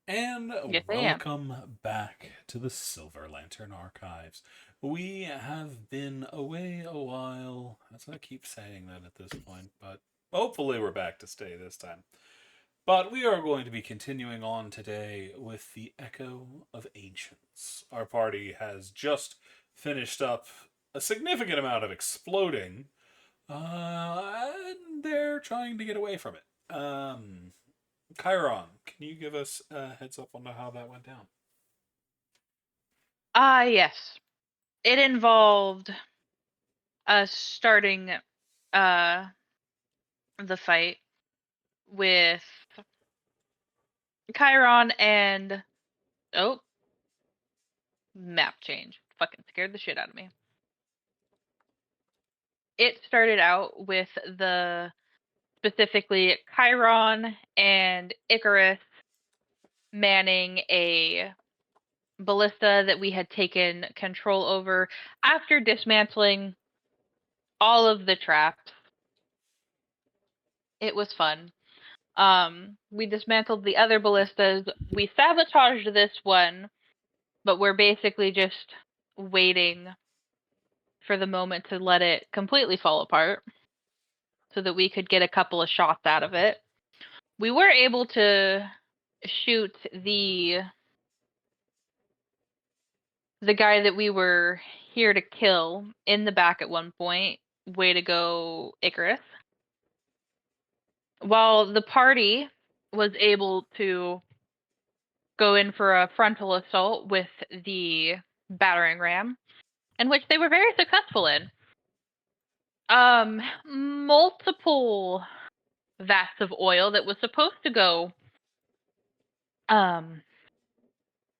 And Yes, I am. welcome back to the Silver Lantern Archives. We have been away a while, as I keep saying that at this point, but hopefully we're back to stay this time. But we are going to be continuing on today with the Echo of Ancients. Our party has just finished up a significant amount of exploding, and they're trying to get away from it. Chiron, can you give us a heads up on how that went down? Yes. It involved us starting uh the fight with Chiron and oh, map change. Fucking scared the shit out of me. It started out with the specifically Chiron and Icarus manning a ballista that we had taken control over after dismantling all of the traps. It was fun. We dismantled the other ballistas. We sabotaged this one, but we're basically just waiting for the moment to let it completely fall apart so that we could get a couple of shots out of it. We were able to shoot the guy that we were here to kill in the back at one point. Way to go, Icarus. While the party was able to go in for a frontal assault with the battering ram, in which they were very successful in. Multiple vats of oil that was supposed to go um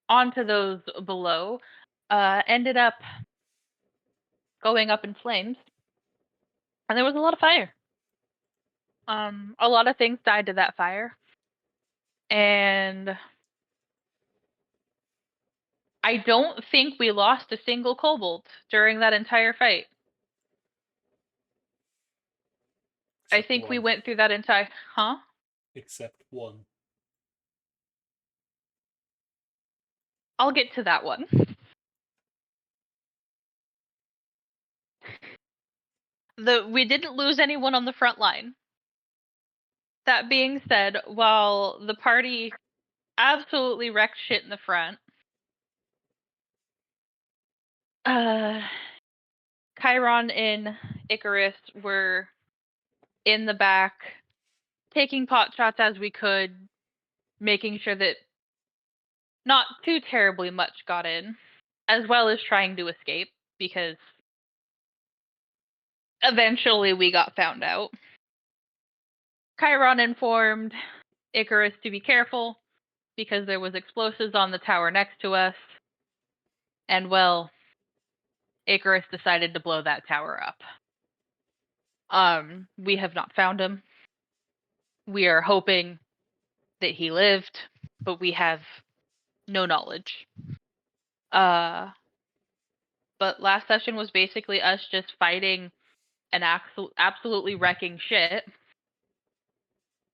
onto those below ended up going up in flames, and there was a lot of fire. A lot of things died to that fire, and I don't think we lost a single kobold during that entire fight. I Except think we one. went through that entire. Huh? Except one. I'll get to that one. We didn't lose anyone on the front line. That being said, while the party absolutely wrecked shit in the front, uh, Chiron and Icarus were in the back, taking pot shots as we could, making sure that not too terribly much got in, as well as trying to escape because eventually we got found out. Chiron informed Icarus to be careful because there was explosives on the tower next to us, and well, Icarus decided to blow that tower up. We have not found him. We are hoping that he lived, but we have no knowledge. Uh, but last session was basically us just fighting and absolutely wrecking shit.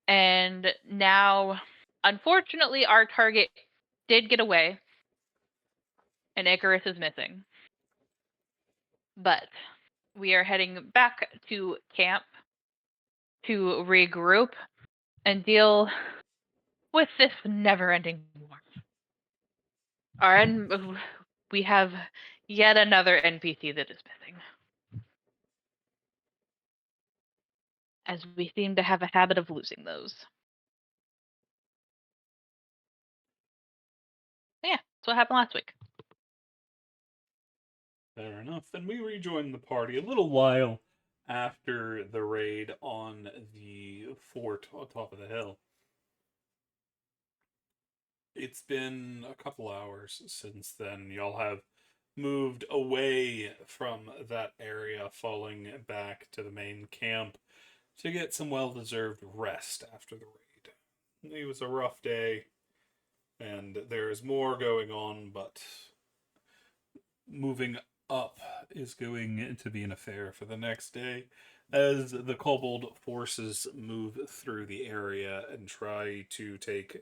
And now, unfortunately, our target did get away, and Icarus is missing. But we are heading back to camp to regroup and deal with this never-ending war. We have yet another NPC that is missing, as we seem to have a habit of losing those. Yeah, that's what happened last week. Fair enough. Then we rejoined the party a little while after the raid on the fort on top of the hill. It's been a couple hours since then. Y'all have moved away from that area, falling back to the main camp to get some well deserved rest after the raid. It was a rough day, and there's more going on, but moving up is going to be an affair for the next day as the kobold forces move through the area and try to take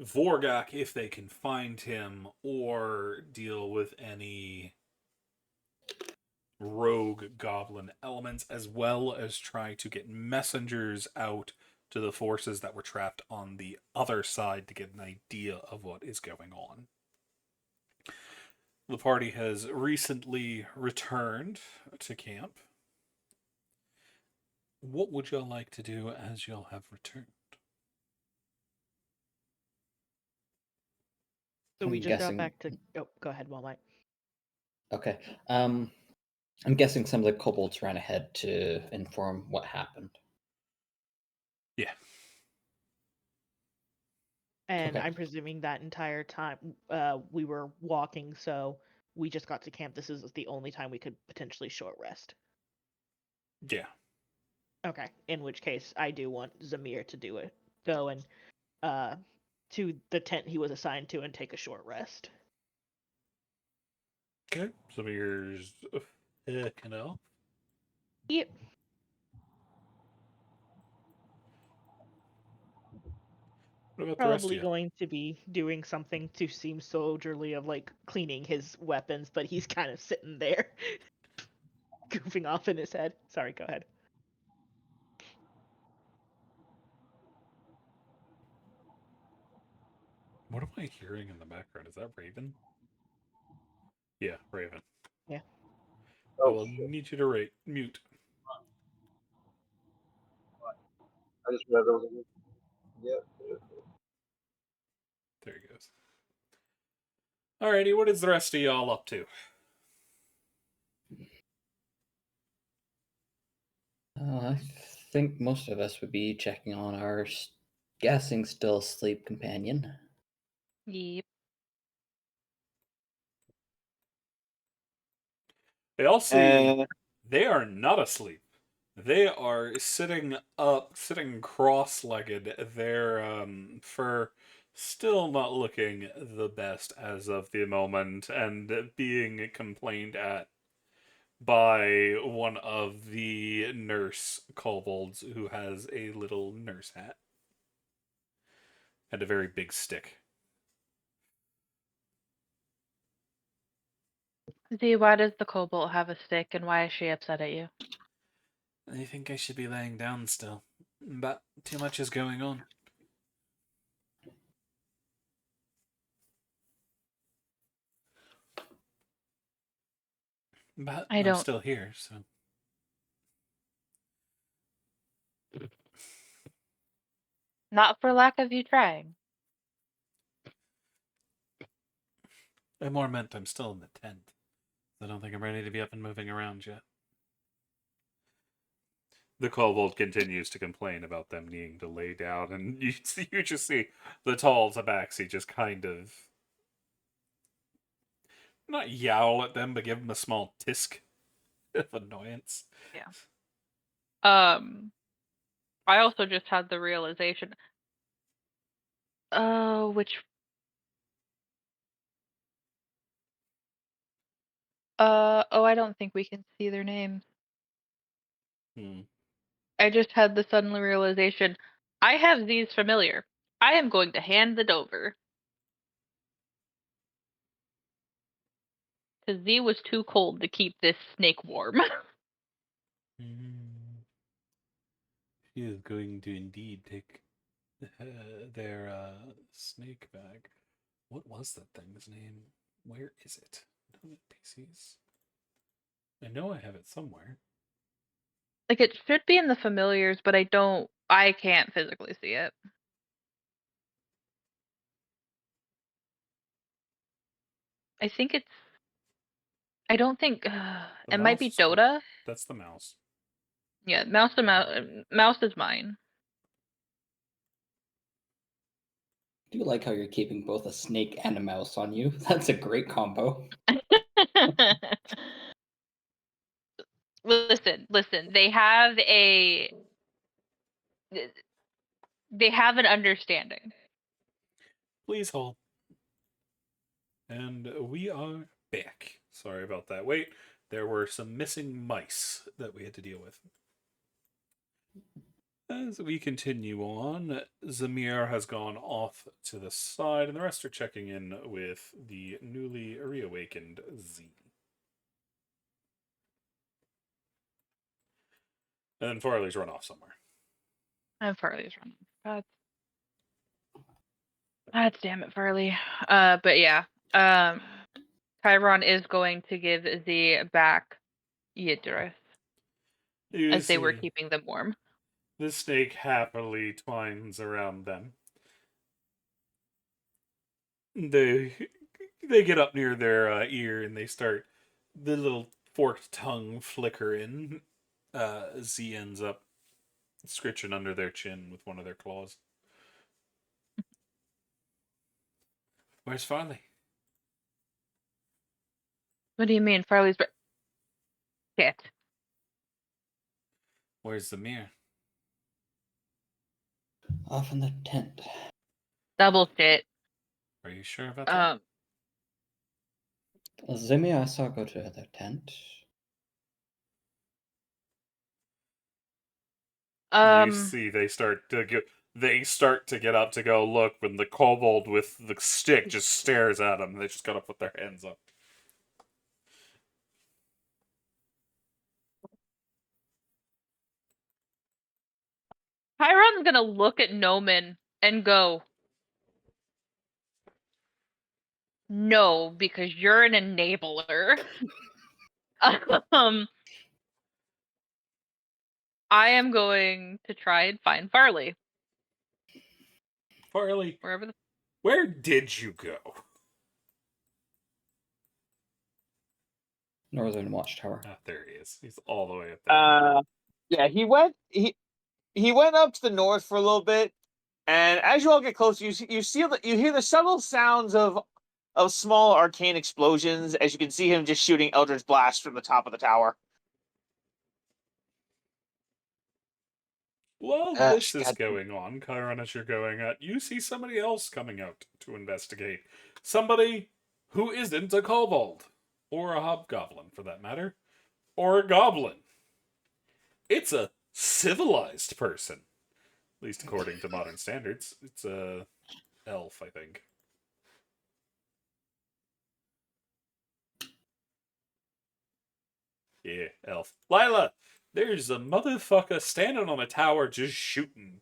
Vorgak, if they can find him, or deal with any rogue goblin elements, as well as try to get messengers out to the forces that were trapped on the other side to get an idea of what is going on. The party has recently returned to camp. What would y'all like to do as y'all have returned? So I'm we just got guessing. back to. Oh, go ahead, Walleye. Okay. I'm guessing some of the kobolds ran ahead to inform what happened. Yeah. And Okay. I'm presuming that entire time we were walking, so we just got to camp. This is the only time we could potentially short rest. Yeah. Okay. In which case, I do want Zamir to do it. Go and to the tent he was assigned to and take a short rest. Okay. So here's heck off. Yep. What about the rest of Probably you? going to be doing something to seem soldierly of like cleaning his weapons, but he's kind of sitting there, goofing off in his head. Sorry, go ahead. What am I hearing in the background? Is that Raven? Yeah, Raven. Yeah. I Oh will shit! need you to mute. I just realized I was. Yep. There he goes. Alrighty, what is the rest of y'all up to? I think most of us would be checking on our guessing still asleep companion. Yep. They all see And they are not asleep. They are sitting up, sitting cross-legged. Their fur still not looking the best as of the moment, and being complained at by one of the nurse kobolds who has a little nurse hat and a very big stick. Z, why does the kobold have a stick and why is she upset at you? I think I should be laying down still, but too much is going on. But I I'm don't. still here, so. Not for lack of you trying. I more meant I'm still in the tent. I don't think I'm ready to be up and moving around yet. The kobold continues to complain about them needing to lay down, and you just see the tall tabaxi just kind of not yowl at them, but give them a small tisk of annoyance. Yeah. I also just had the realization. Oh, which. Oh, I don't think we can see their names. Hmm. I just had the sudden realization. I have Z's familiar. I am going to hand it over. Because Z was too cold to keep this snake warm. She is going to indeed take their snake bag. What was that thing's name? Where is it? No PCs. I know I have it somewhere. Like, it should be in the familiars, but I can't physically see it. I think it's. I don't think. The It might be mouse. Dota. That's the mouse. Yeah, mouse is mine. I do like how you're keeping both a snake and a mouse on you. That's a great combo. Listen. They have an understanding. Please hold. And we are back. Sorry about that. Wait, there were some missing mice that we had to deal with. As we continue on, Zamir has gone off to the side, and the rest are checking in with the newly reawakened Z. And then Farley's run off somewhere. And Farley's running. God damn it, Farley. But yeah. Chiron is going to give Z back Yidrith, You as they were see, keeping them warm. the snake happily twines around them. They get up near their ear and they start the little forked tongue flickering. Z ends up scritching under their chin with one of their claws. Where's Farley? What do you mean, Farley's? Shit. Where's the mirror? Off in the tent. Double shit. Are you sure about that? Zimmy, I saw go to the tent. You see, they start to get up to go look when the kobold with the stick just stares at them. They just gotta put their hands up. Chiron's gonna look at Noman and go, "No, because you're an enabler." I am going to try and find Farley. Farley, Wherever where did you go? Northern Watchtower. Ah, there he is. He's all the way up there. Yeah, he went up to the north for a little bit, and as you all get closer, you hear the subtle sounds of small arcane explosions. As you can see him just shooting Eldritch Blast from the top of the tower. While Gosh, this is God. going on, Chiron, as you're going out, you see somebody else coming out to investigate. Somebody who isn't a kobold. Or a hobgoblin, for that matter. Or a goblin. It's a civilized person. At least according to modern standards. It's a elf, I think. Yeah, elf. Lila, there's a motherfucker standing on a tower just shooting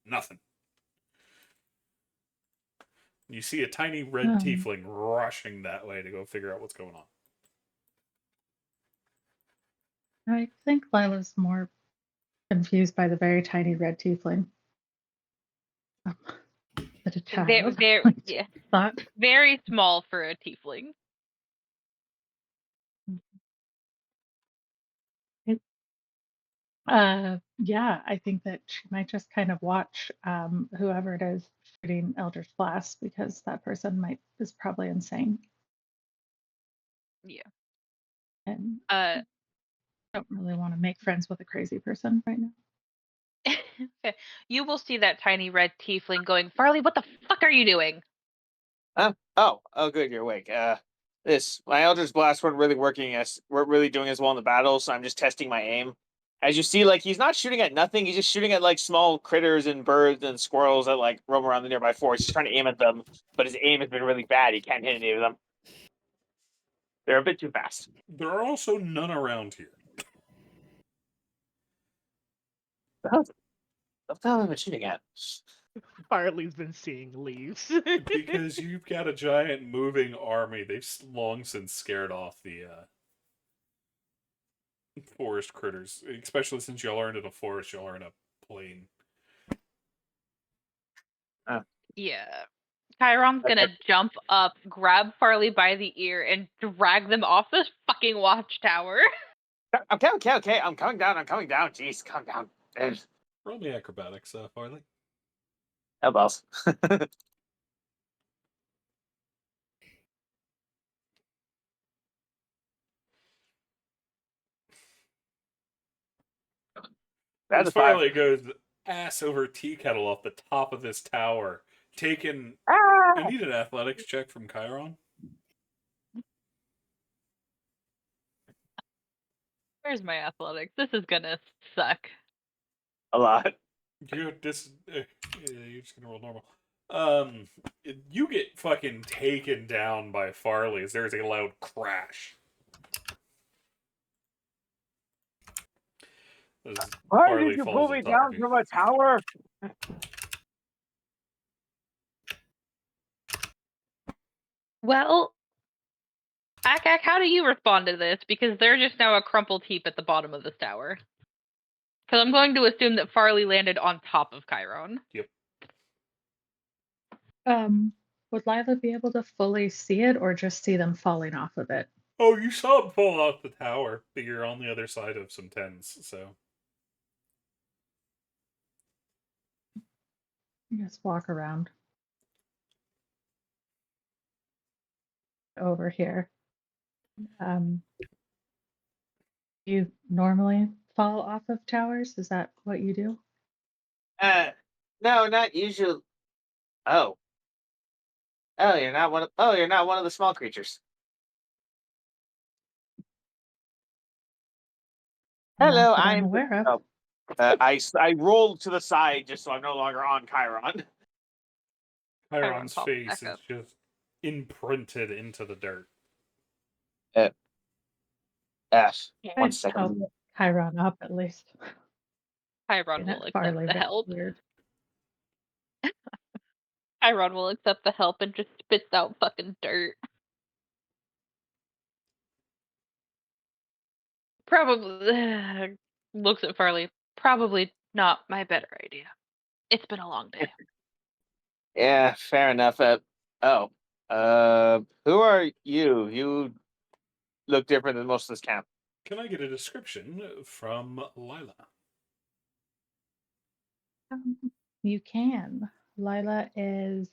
nothing. You see a tiny red tiefling rushing that way to go figure out what's going on. I think Lila's more confused by the very tiny red tiefling. But a child. yeah, Thought. very small for a tiefling. Yeah, I think that she might just kind of watch whoever it is shooting Eldritch Blast, because that person is probably insane. Yeah. And don't really want to make friends with a crazy person right now. You will see that tiny red tiefling going, "Farley, what the fuck are you doing?" Oh, good, you're awake. My Eldritch Blast weren't really doing as well in the battle, so I'm just testing my aim. As you see, like, he's not shooting at nothing, he's just shooting at like small critters and birds and squirrels that like roam around the nearby forest. He's trying to aim at them, but his aim has been really bad. He can't hit any of them. They're a bit too fast. There are also none around here. What the hell am I shooting at? Farley's been seeing leaves. Because you've got a giant moving army. They've long since scared off the forest critters. Especially since y'all aren't in a forest, y'all are in a plain. Yeah. Chiron's gonna jump up, grab Farley by the ear, and drag them off this fucking watchtower. Okay. I'm coming down. Jeez, calm down. Roll me acrobatics, Farley. How else? That's As a 5. Farley goes ass over tea kettle off the top of this tower, taking. I need an athletics check from Chiron. Where's my athletics? This is gonna suck. A lot. You're you're just gonna roll normal. You get fucking taken down by Farley as there's a loud crash. As Why Farley did you falls pull on me top of down you. from a tower? Well, Akak, how do you respond to this? Because they're just now a crumpled heap at the bottom of this tower. Because I'm going to assume that Farley landed on top of Chiron. Yep. Would Lila be able to fully see it or just see them falling off of it? Oh, you saw him fall off the tower, but you're on the other side of some tens, so. Just walk around over here. You normally fall off of towers? Is that what you do? No, not usually. Oh. Oh, you're not one of. Oh, you're not one of the small creatures. Not Hello, that I'm I'm. aware of. Oh, I rolled to the side just so I'm no longer on Chiron. Chiron's pops face back is up. just imprinted into the dirt. F. One I'd help second. Chiron up at least. Chiron And will it accept Farley the looks help. weird. Chiron will accept the help and just spits out fucking dirt. Probably looks at Farley. Probably not my better idea. It's been a long day. Yeah, fair enough. Oh. Who are you? You look different than most of this camp. Can I get a description from Lila? You can. Lila is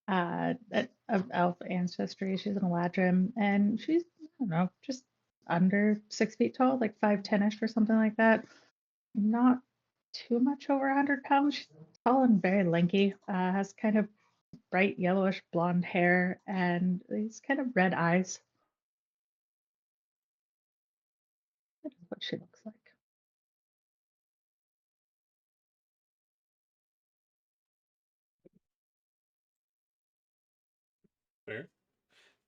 of elf ancestry. She's an Eladrin, and she's, I don't know, just under 6 feet tall, like 5'10" or something like that. Not too much over 100 pounds. She's tall and very lanky. Has kind of bright yellowish blonde hair and these kind of red eyes. That is what she looks like. Fair.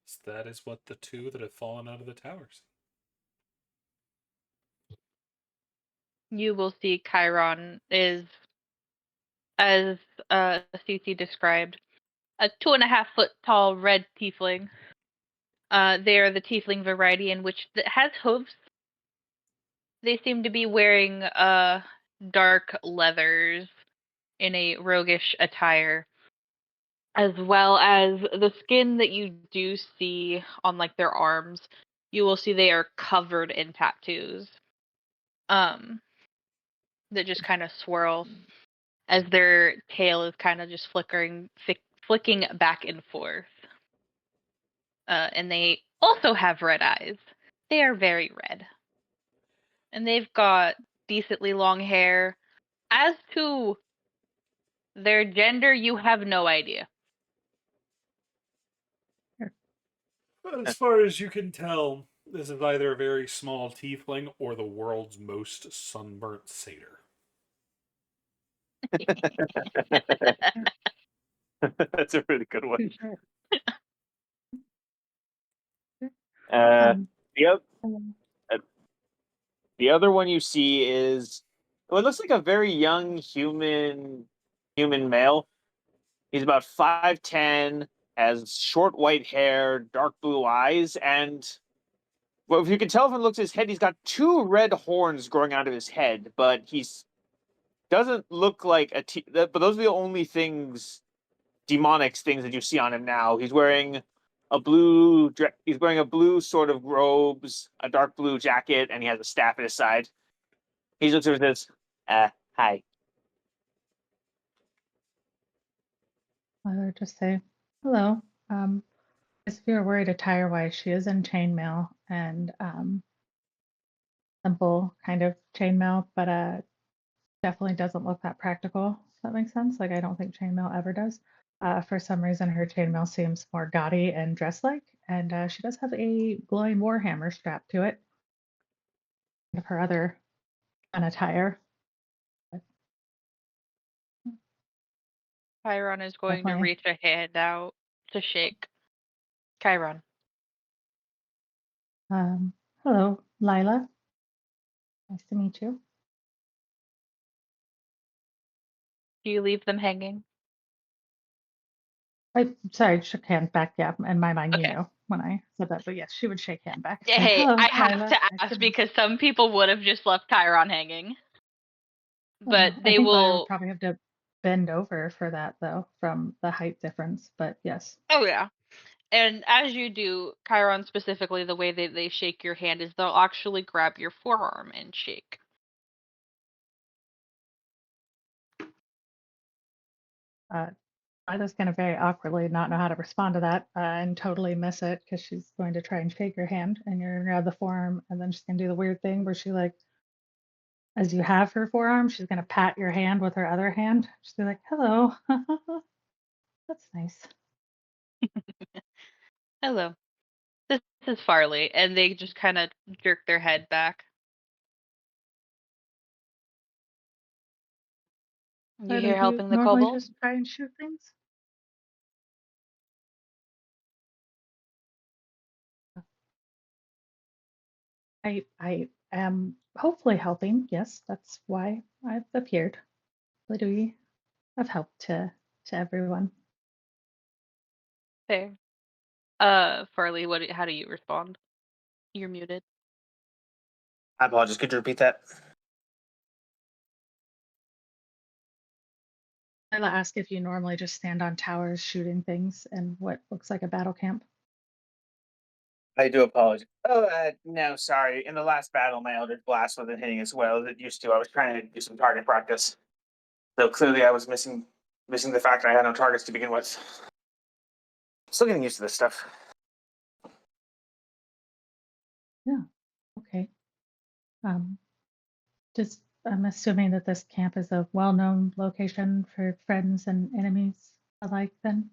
So that is what the two that have fallen out of the towers. You will see Chiron is, as Cece described, a 2.5-foot tall red tiefling. They are the tiefling variety in which has hooves. They seem to be wearing dark leathers in a roguish attire, as well as the skin that you do see on like their arms. You will see they are covered in tattoos. That just kind of swirl as their tail is kind of just flicking back and forth. And they also have red eyes. They are very red. And they've got decently long hair. As to their gender, you have no idea. As far as you can tell, this is either a very small tiefling or the world's most sunburnt satyr. That's a really good one. Sure. Uh, Um, the other, um, the other one you see is well, it looks like a very young human male. He's about 5'10", has short white hair, dark blue eyes, and well, if you can tell from the looks of his head, he's got two red horns growing out of his head, but he's doesn't look like but those are the only demonic things that you see on him now. He's wearing he's wearing a blue sort of robes, a dark blue jacket, and he has a staff at his side. He looks over and says, hi. I'll just say hello. If you're worried attire-wise, she is in chainmail and simple kind of chainmail, but definitely doesn't look that practical. If that makes sense. Like I don't think chainmail ever does. For some reason, her chainmail seems more gaudy and dress-like, and she does have a glowing warhammer strapped to it. Of her other fun attire. Chiron is going to Definitely. reach a hand out to shake Chiron. Hello, Lila. Nice to meet you. Do you leave them hanging? Sorry, shook hand back. Yeah, in my mind, you Okay. knew when I said that, but yes, she would shake hand back. Say, Hey, hello, I have Lila. to Nice ask to meet because some people would have just left Chiron hanging. you. But I they think Lila would will. probably have to bend over for that, though, from the height difference. But yes. Oh, yeah. And as you do, Chiron specifically, the way that they shake your hand is they'll actually grab your forearm and shake. Lila's going to very awkwardly not know how to respond to that and totally miss it because she's going to try and shake your hand and you're going to grab the forearm and then she's going to do the weird thing where she like, as you have her forearm, she's going to pat your hand with her other hand. She's be like, hello. That's nice. Hello. This is Farley. And they just kind of jerk their head back. You Lila, here do you helping the normally kobold? just try and shoot things? I am hopefully helping. Yes, that's why I've appeared. Literally of help to everyone. Fair. Farley, how do you respond? You're muted. I apologize. Could you repeat that? Lila asked if you normally just stand on towers shooting things in what looks like a battle camp. I do apologize. Oh, no, sorry. In the last battle, my Eldritch Blast wasn't hitting as well as it used to. I was trying to do some target practice. So clearly I was missing the fact that I had no targets to begin with. Still getting used to this stuff. Yeah. Okay. Just I'm assuming that this camp is a well-known location for friends and enemies alike then.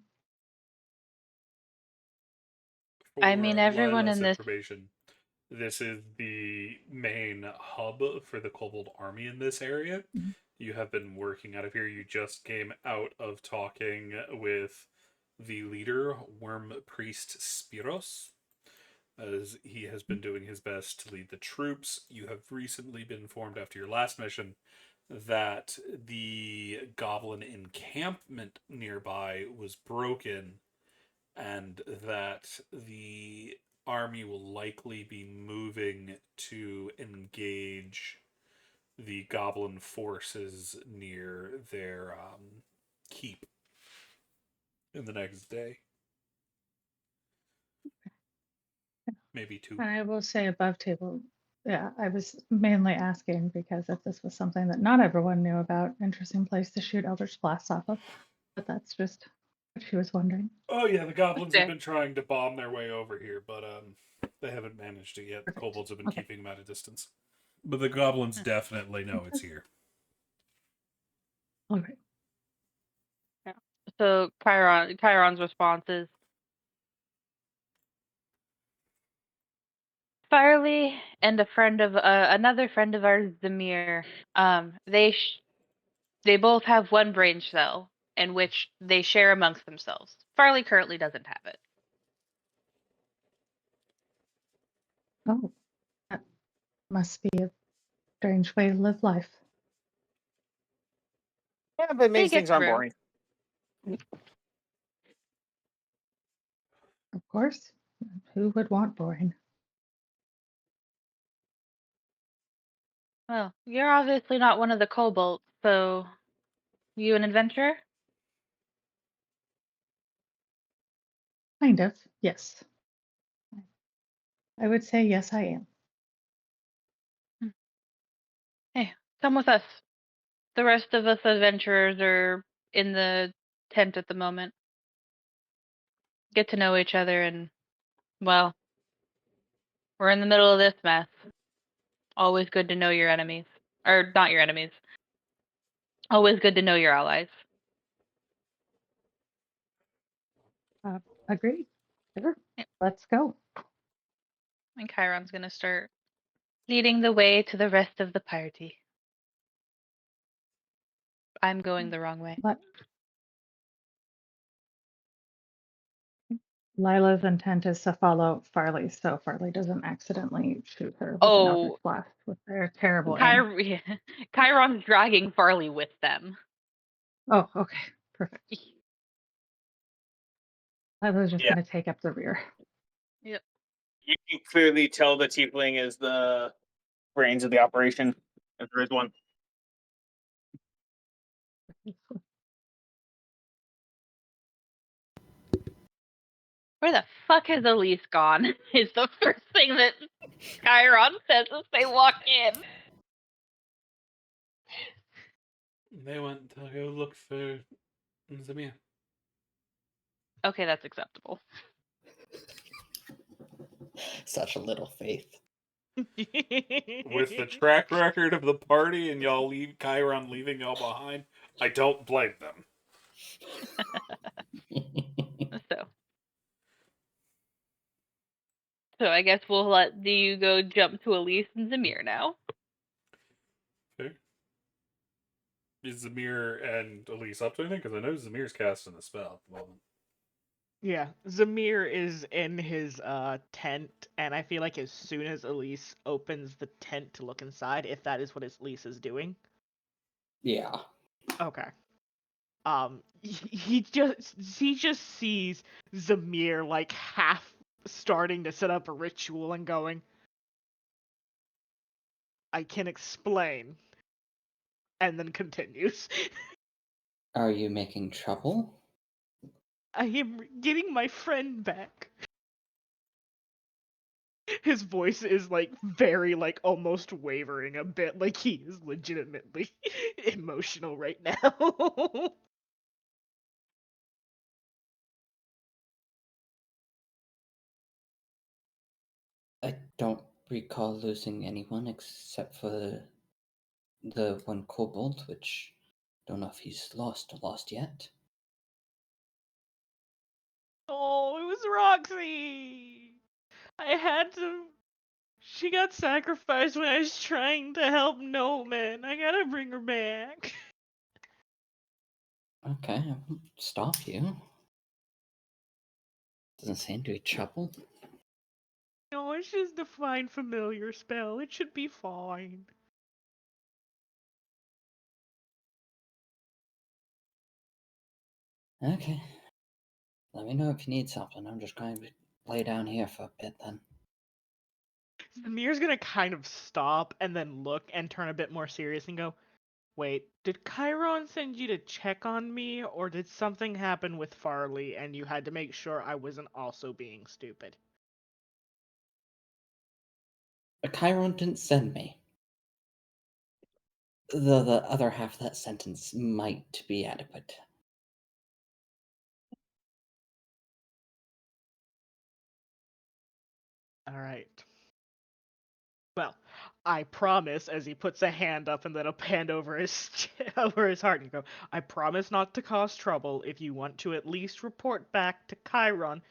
I mean, For everyone Lila's in this. information, this is the main hub for the Kobold army in this area. Mhm. You have been working out of here. You just came out of talking with the leader, Worm Priest Spiros, as he has been doing his best to lead the troops. You have recently been informed after your last mission that the goblin encampment nearby was broken and that the army will likely be moving to engage the goblin forces near their keep in the next day. Maybe two. And I will say above table, yeah, I was mainly asking because if this was something that not everyone knew about, interesting place to shoot Eldritch Blasts off of. But that's just what she was wondering. Oh yeah, the goblins have Okay. been trying to bomb their way over here, but they haven't managed it yet. The Perfect. kobolds have been Okay. keeping them at a distance. But the goblins definitely know it's here. All right. Yeah. So Chiron's response is, Farley and another friend of ours, Zamir. They both have one brain cell, in which they share amongst themselves. Farley currently doesn't have it. Oh, that must be a strange way to live life. Yeah, but it They means get things aren't through. boring. Of course. Who would want boring? Well, you're obviously not one of the kobolds, so you an adventurer? Kind of, yes. I would say yes, I am. Hey, come with us. The rest of us adventurers are in the tent at the moment. Get to know each other and, well, we're in the middle of this mess. Always good to know your enemies. Or not your enemies. Always good to know your allies. Agreed. Sure. Yep. Let's go. And Chiron's gonna start leading the way to the rest of the party. I'm going the wrong way. But Lila's intent is to follow Farley so Farley doesn't accidentally shoot her with an Eldritch Oh, Blast with their terrible aim. Chiron's dragging Farley with them. Oh, okay. Perfect. Lila's just Yeah. going to take up the rear. Yep. You can clearly tell the tiefling is the brains of the operation, if there is one. Where the fuck has Elise gone? Is the first thing that Chiron says as they walk in. They went to go look for Zamir. Okay, that's acceptable. Such a little faith. With the track record of the party and y'all leave Chiron leaving y'all behind, I don't blame them. So I guess we'll let you go jump to Elise and Zamir now. Okay. Is Zamir and Elise up to anything? Because I know Zamir's casting the spell at the moment. Yeah, Zamir is in his tent, and I feel like as soon as Elise opens the tent to look inside, if that is what Elise is doing. Yeah. Okay. He just sees Zamir like half starting to set up a ritual and going, I can explain, and then continues. Are you making trouble? I am getting my friend back. His voice is like very like almost wavering a bit, like he is legitimately emotional right now. I don't recall losing anyone except for the one kobold, which don't know if he's lost or lost yet. Oh, it was Roxy. I had to. She got sacrificed when I was trying to help Noman. I gotta bring her back. Okay, I won't stop you. Doesn't seem to be trouble. No, it's just a fine familiar spell. It should be fine. Okay. Let me know if you need something. I'm just going to lay down here for a bit then. Zamir's gonna kind of stop and then look and turn a bit more serious and go, wait, did Chiron send you to check on me, or did something happen with Farley and you had to make sure I wasn't also being stupid? Chiron didn't send me. The other half of that sentence might be adequate. Alright. Well, I promise, as he puts a hand up and then a hand over his over his heart and go, I promise not to cause trouble if you want to at least report back to Chiron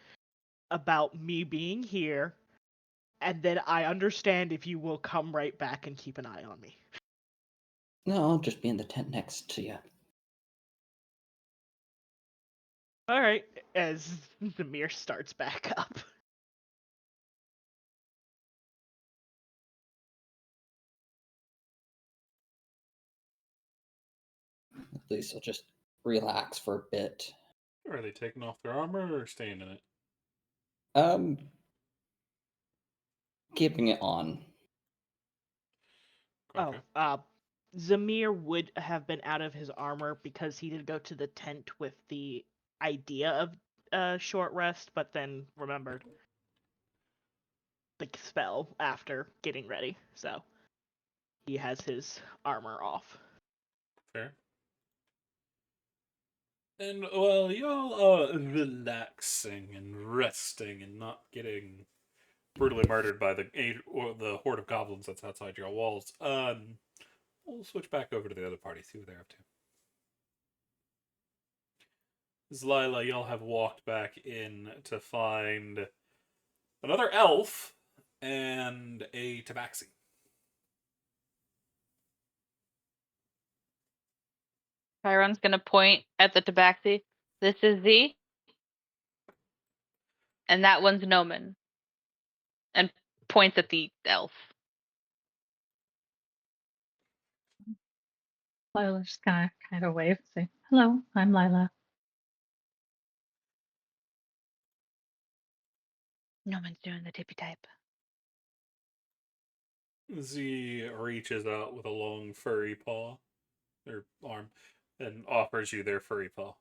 about me being here, and then I understand if you will come right back and keep an eye on me. No, I'll just be in the tent next to you. Alright, as Zamir starts back up. At least I'll just relax for a bit. Are they taking off their armor or staying in it? Um, keeping it on. Okay. Zamir would have been out of his armor because he did go to the tent with the idea of a short rest, but then remembered the spell after getting ready, so he has his armor off. Fair. And while y'all are relaxing and resting and not getting brutally murdered by the horde of goblins that's outside your walls, we'll switch back over to the other party, see what they're up to. Zlila, y'all have walked back in to find another elf and a tabaxi. Chiron's gonna point at the tabaxi. This is Z. And that one's Noman. And points at the elf. Lila's just gonna kind of wave, say, "Hello, I'm Lila." Noman's doing the tippy type. Z reaches out with a long furry paw, or arm, and offers you their furry paw.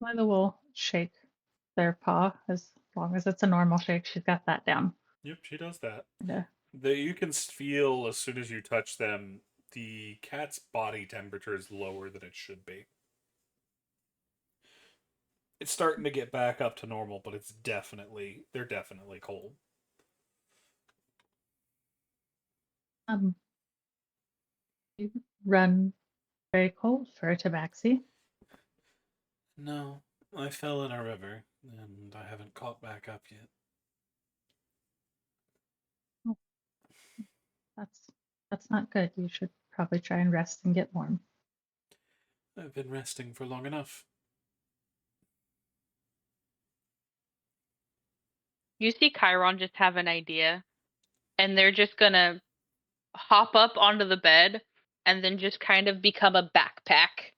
Lila will shake their paw as long as it's a normal shake. She's got that down. Yep, she does that. Yeah. You can feel as soon as you touch them, the cat's body temperature is lower than it should be. It's starting to get back up to normal, but they're definitely cold. You run very cold for a tabaxi. No, I fell in a river, and I haven't caught back up yet. That's not good. You should probably try and rest and get warm. I've been resting for long enough. You see Chiron just have an idea, and they're just gonna hop up onto the bed and then just kind of become a backpack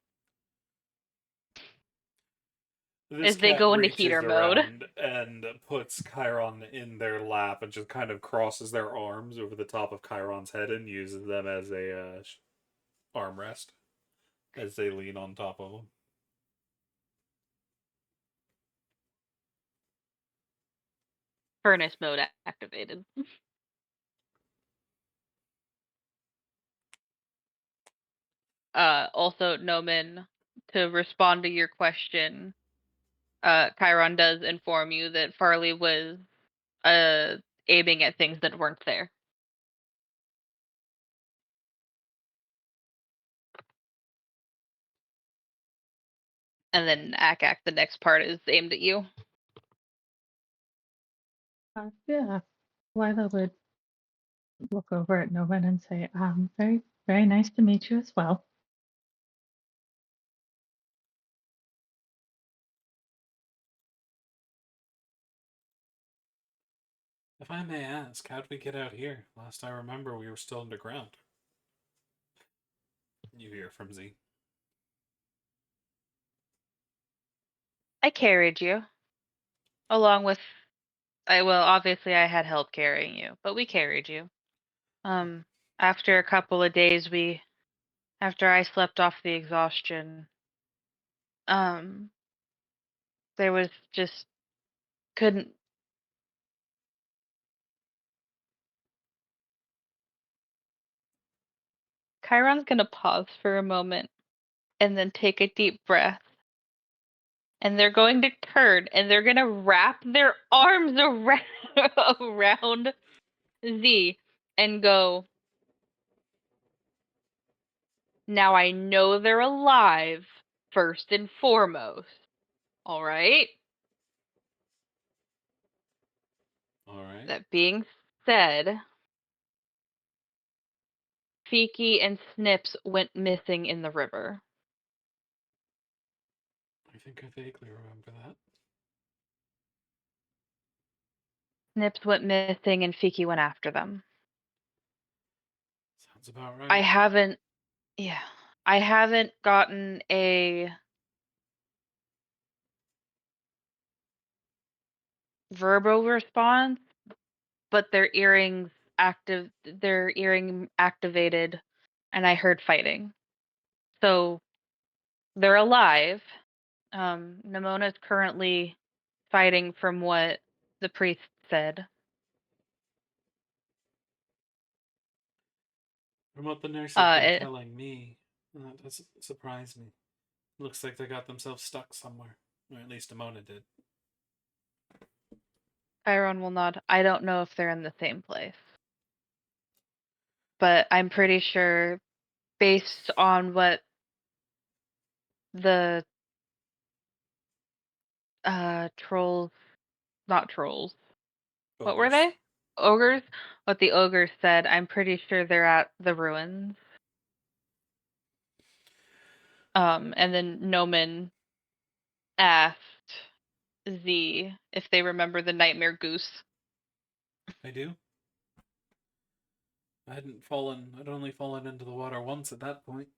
This as they cat go into reaches heater mode. around and puts Chiron in their lap and just kind of crosses their arms over the top of Chiron's head and uses them as a armrest as they lean on top of him. Furnace mode activated. Also, Noman, to respond to your question, Chiron does inform you that Farley was aiming at things that weren't there. And then Akak, the next part is aimed at you. Yeah. Lila would look over at Novan and say, very, very nice to meet you as well. If I may ask, how'd we get out here? Last I remember, we were still underground. You hear from Z. I carried you. Along with obviously I had help carrying you, but we carried you. After a couple of days after I slept off the exhaustion, there was just couldn't. Chiron's gonna pause for a moment and then take a deep breath. And they're going to turn and they're gonna wrap their arms around Z and go, "Now I know they're alive, first and foremost. All right? All right. That being said, Fiki and Snips went missing in the river. I think I vaguely remember that. Snips went missing and Fiki went after them. Sounds about I right. haven't gotten a verbal response, but their earring activated and I heard fighting. So they're alive. Nimona is currently fighting from what the priest said. From what the nurse has been It, telling me, that doesn't surprise me. Looks like they got themselves stuck somewhere. Or at least Amona did. Chiron will nod. I don't know if they're in the same place. But I'm pretty sure, based on what the trolls, not trolls, what were Ogres. they? Ogres? What the ogres said, I'm pretty sure they're at the ruins. And then Noman asked, Z if they remember the nightmare goose. I do. I'd only fallen into the water once at that point.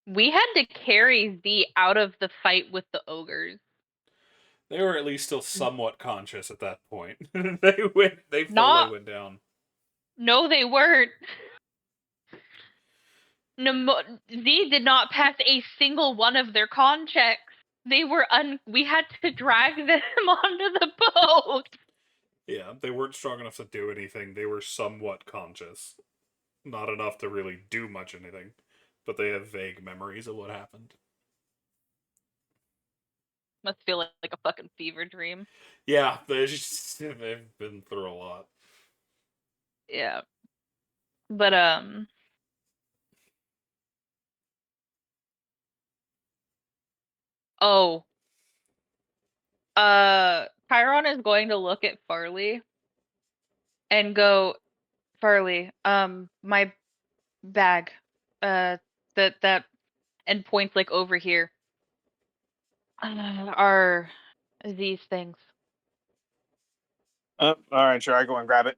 We had to carry Z out of the fight with the ogres. They were at least still somewhat conscious at that point. They fully went down. No, they weren't. Z did not pass a single one of their con checks. They were we had to drag them onto the boat. Yeah, they weren't strong enough to do anything. They were somewhat conscious. Not enough to really do much anything. But they have vague memories of what happened. Must feel like a fucking fever dream. Yeah, they've been through a lot. Yeah. But oh. Chiron is going to look at Farley and go, Farley, my bag. That and points like over here. Are these things. All right, sure. I go and grab it.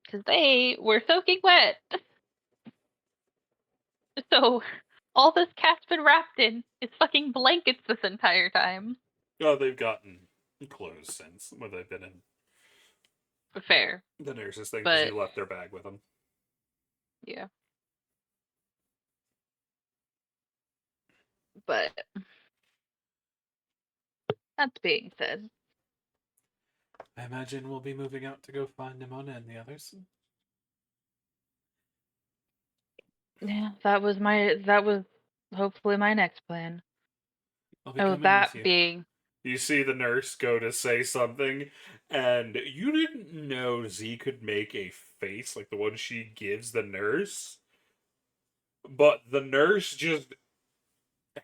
Because they were soaking wet. So all this cat's been wrapped in is fucking blankets this entire time. Oh, they've gotten clothes since where they've been in. Fair. The nurses thing But because he left their bag with them. yeah. But that being said, I imagine we'll be moving out to go find Nimona and the others. yeah, that was hopefully my next plan. I'll be Oh, coming that with you. being You see the nurse go to say something, and you didn't know Z could make a face like the one she gives the nurse. But the nurse just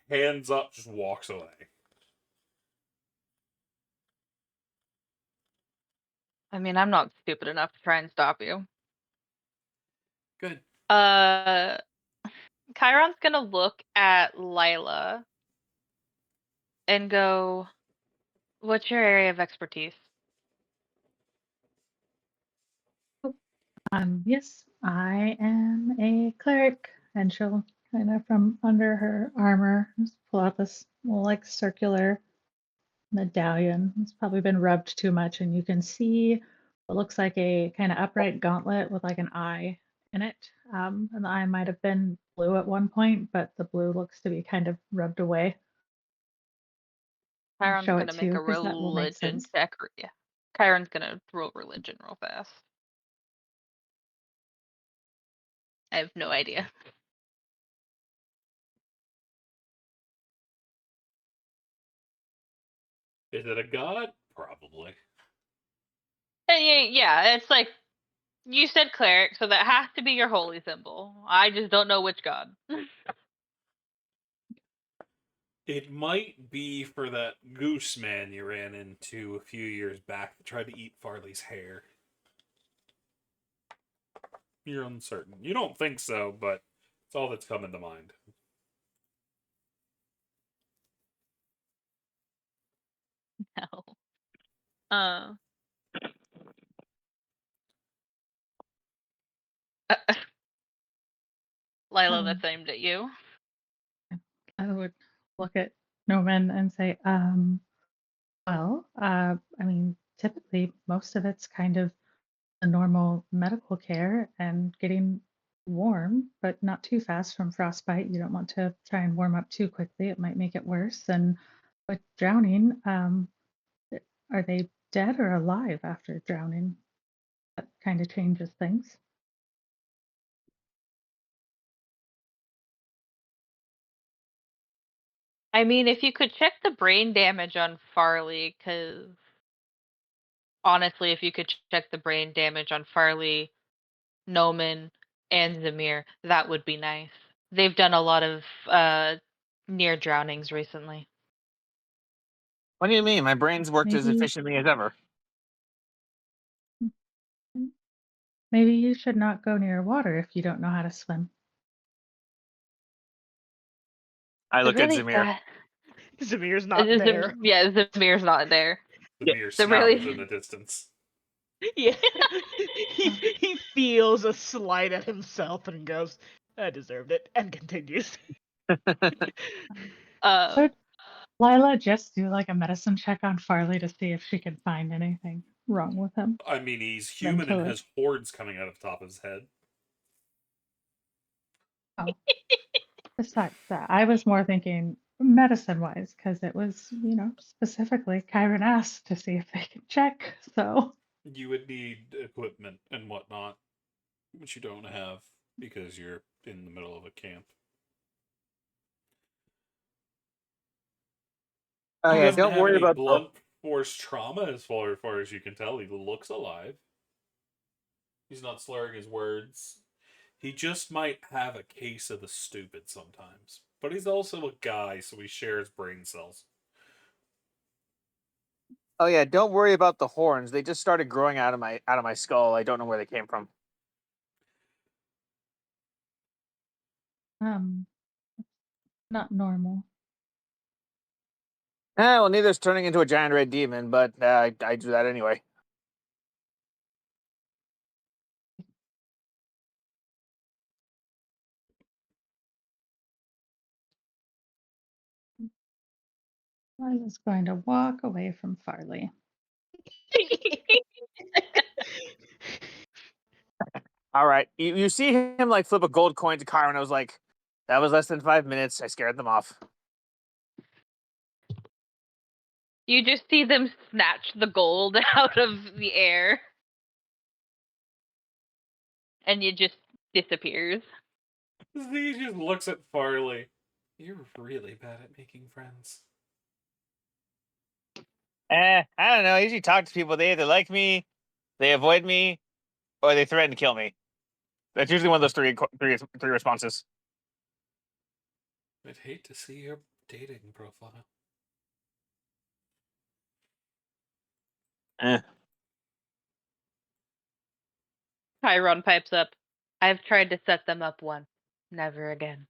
hands up, just walks away. I mean, I'm not stupid enough to try and stop you. Good. Chiron's gonna look at Lila and go, what's your area of expertise? Yes, I am a cleric, and she'll kind of from under her armor just pull out this little like circular medallion. It's probably been rubbed too much, and you can see what looks like a kind of upright gauntlet with like an eye in it. And the eye might have been blue at one point, but the blue looks to be kind of rubbed away. Chiron's Show gonna it make too, a because that will make religion sense. check. Yeah. Chiron's gonna roll religion real fast. I have no idea. Is it a god? Probably. Yeah, it's like you said cleric, so that has to be your holy symbol. I just don't know which god. It might be for that goose man you ran into a few years back that tried to eat Farley's hair. You're uncertain. You don't think so, but it's all that's coming to mind. No. Uh, Lila, that's aimed at you. I would look at Noman and say, well, I mean, typically most of it's kind of a normal medical care and getting warm, but not too fast from frostbite. You don't want to try and warm up too quickly. It might make it worse. And with drowning, are they dead or alive after drowning? That kind of changes things. I mean, if you could check the brain damage on Farley, because honestly, if you could check the brain damage on Farley, Noman, and Zamir, that would be nice. They've done a lot of near drownings recently. What do you mean? My brain's worked as Maybe efficiently as ever. Maybe you should not go near water if you don't know how to swim. I look at really Zamir. sad. Zamir's not there. Yeah, Zamir's not there. The Yeah, mere the snout really- is in the distance. Yeah. he feels a slight at himself and goes, I deserved it, and continues. Should Lila just do like a medicine check on Farley to see if she can find anything wrong with him? I mean, he's human and Mentally. has hordes coming out of the top of his head. Oh. Besides that, I was more thinking medicine-wise because it was, specifically Kyron asked to see if they could check. So You would need equipment and whatnot, which you don't have because you're in the middle of a camp. Oh He yeah, doesn't don't have worry any about blunt force trauma as far as you can tell. He looks alive. He's not slurring his words. He just might have a case of the stupid sometimes. But he's also a guy, so he shares brain cells. Oh yeah, don't worry about the horns. They just started growing out of my skull. I don't know where they came from. not normal. Well, neither's turning into a giant red demon, but I do that anyway. Lila's going to walk away from Farley. All right, you see him like flip a gold coin to Kyron. I was like, that was less than 5 minutes. I scared them off. You just see them snatch the gold out of the air. And it just disappears. He just looks at Farley. You're really bad at making friends. I don't know. I usually talk to people. They either like me, they avoid me, or they threaten to kill me. That's usually one of those three responses. I'd hate to see your dating profile. Chiron pipes up. I've tried to set them up once. Never again.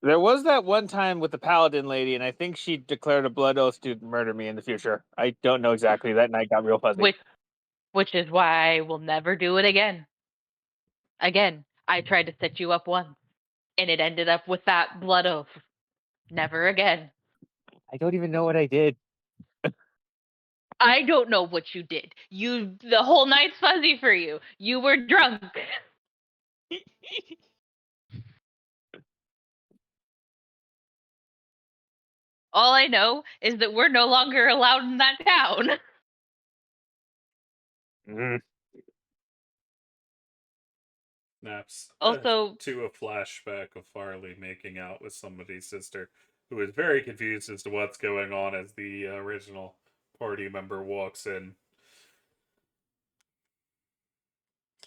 There was that one time with the paladin lady, and I think she declared a blood oath to murder me in the future. I don't know exactly. That night got real fuzzy. Which is why I will never do it again. Again, I tried to set you up once, and it ended up with that blood oath. Never again. I don't even know what I did. I don't know what you did. The whole night's fuzzy for you. You were drunk. All I know is that we're no longer allowed in that town. Snaps Also, to a flashback of Farley making out with somebody's sister, who is very confused as to what's going on as the original party member walks in.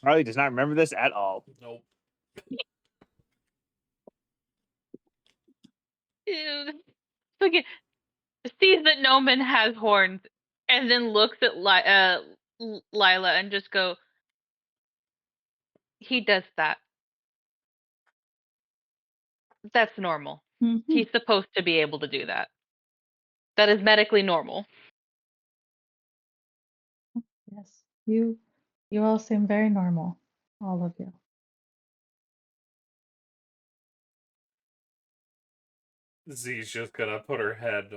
Harley does not remember this at all. Nope. sees that Noman has horns, and then looks at Lila and just go, he does that. That's normal. Mhm. He's supposed to be able to do that. That is medically normal. Yes, you all seem very normal, all of you. Z's just gonna put their head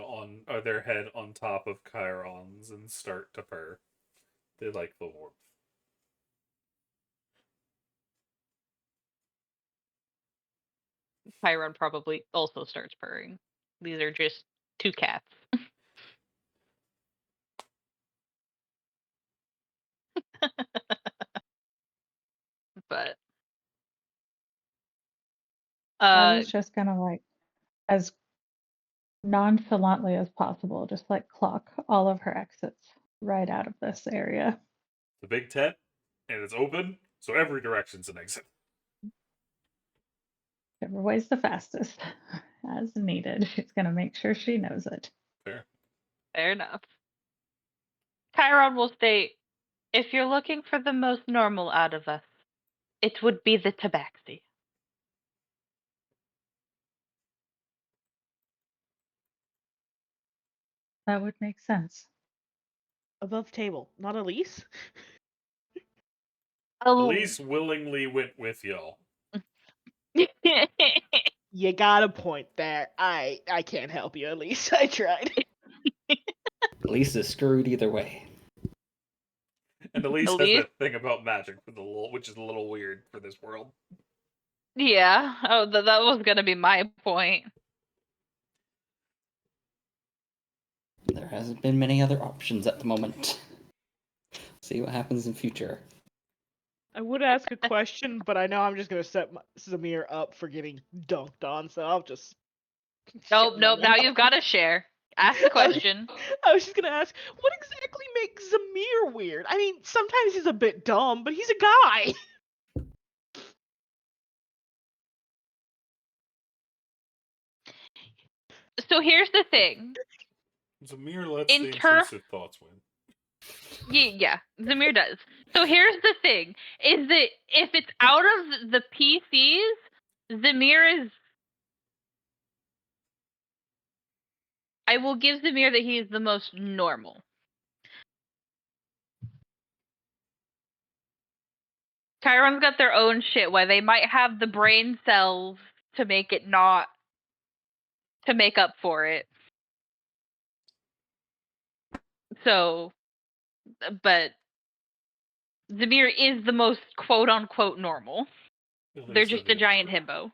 on top of Chiron's and start to purr. They like the warmth. Chiron probably also starts purring. These are just two cats. But I was just gonna as nonchalantly as possible, just clock all of her exits right out of this area. The big tent, and it's open, so every direction's an exit. Whichever way's the fastest, as needed. She's gonna make sure she knows it. Fair. fair enough. Chiron will stay If you're looking for the most normal out of us, it would be the tabaxi. That would make sense. Above table, not Elise. Elise willingly went with y'all. You got a point there. I can't help you, Elise. I tried. Elise is screwed either way. And Elise has Elise? that thing about magic for the little, which is a little weird for this world. Yeah. Oh, that was gonna be my point. There hasn't been many other options at the moment. See what happens in future. I would ask a question, but I know I'm just gonna set Zamir up for getting dunked on, so I'll just. Nope, shut my nope. Now mouth. you've got to share. Ask the question. I was just gonna ask, what exactly makes Zamir weird? I mean, sometimes he's a bit dumb, but he's a guy. So here's the thing. Zamir lets In the ter- intrusive thoughts win. Yeah, Zamir does. So here's the thing: is that if it's out of the PCs, Zamir is. I will give Zamir that he is the most normal. Chiron's got their own shit. Why they might have the brain cells to make it not to make up for it. So, but Zamir is the most quote unquote normal. At They're least out just of the a old giant crew. himbo.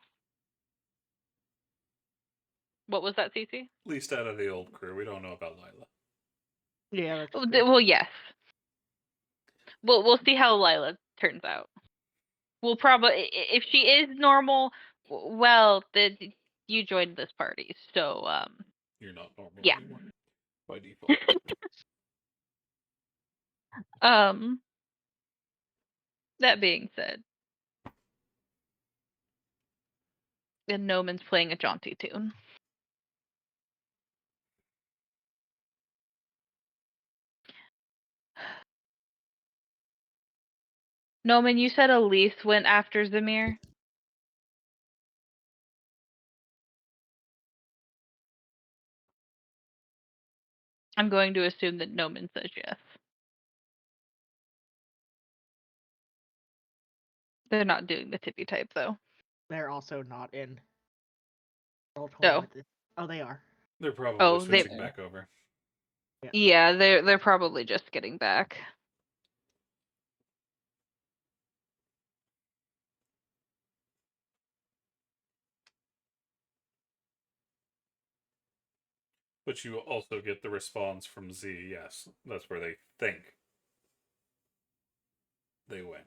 What was that, Cece? At least out of the old crew. We don't know about Lila. Yeah, that's Oh, true. well, yes. We'll see how Lila turns out. We'll probably if she is normal. Well, you joined this party, so You're not normal yeah. anymore. By default. That being said, and Noman's playing a jaunty tune. Noman, you said Elise went after Zamir? I'm going to assume that Noman says yes. They're not doing the tippy type, though. They're also not in Roll20 No. with it. Oh, they are. They're probably Oh, they- switching back over. Yeah, they're probably just getting back. But you also get the response from Z, yes. That's where they think they went.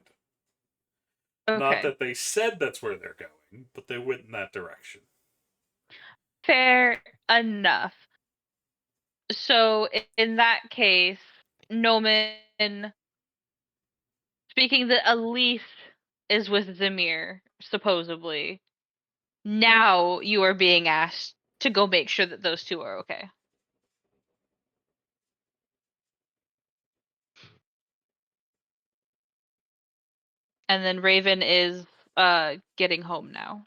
Okay. Not that they said that's where they're going, but they went in that direction. Fair enough. So in that case, Noman, speaking that Elise is with Zamir, supposedly, now you are being asked to go make sure that those two are okay. And then Raven is getting home now.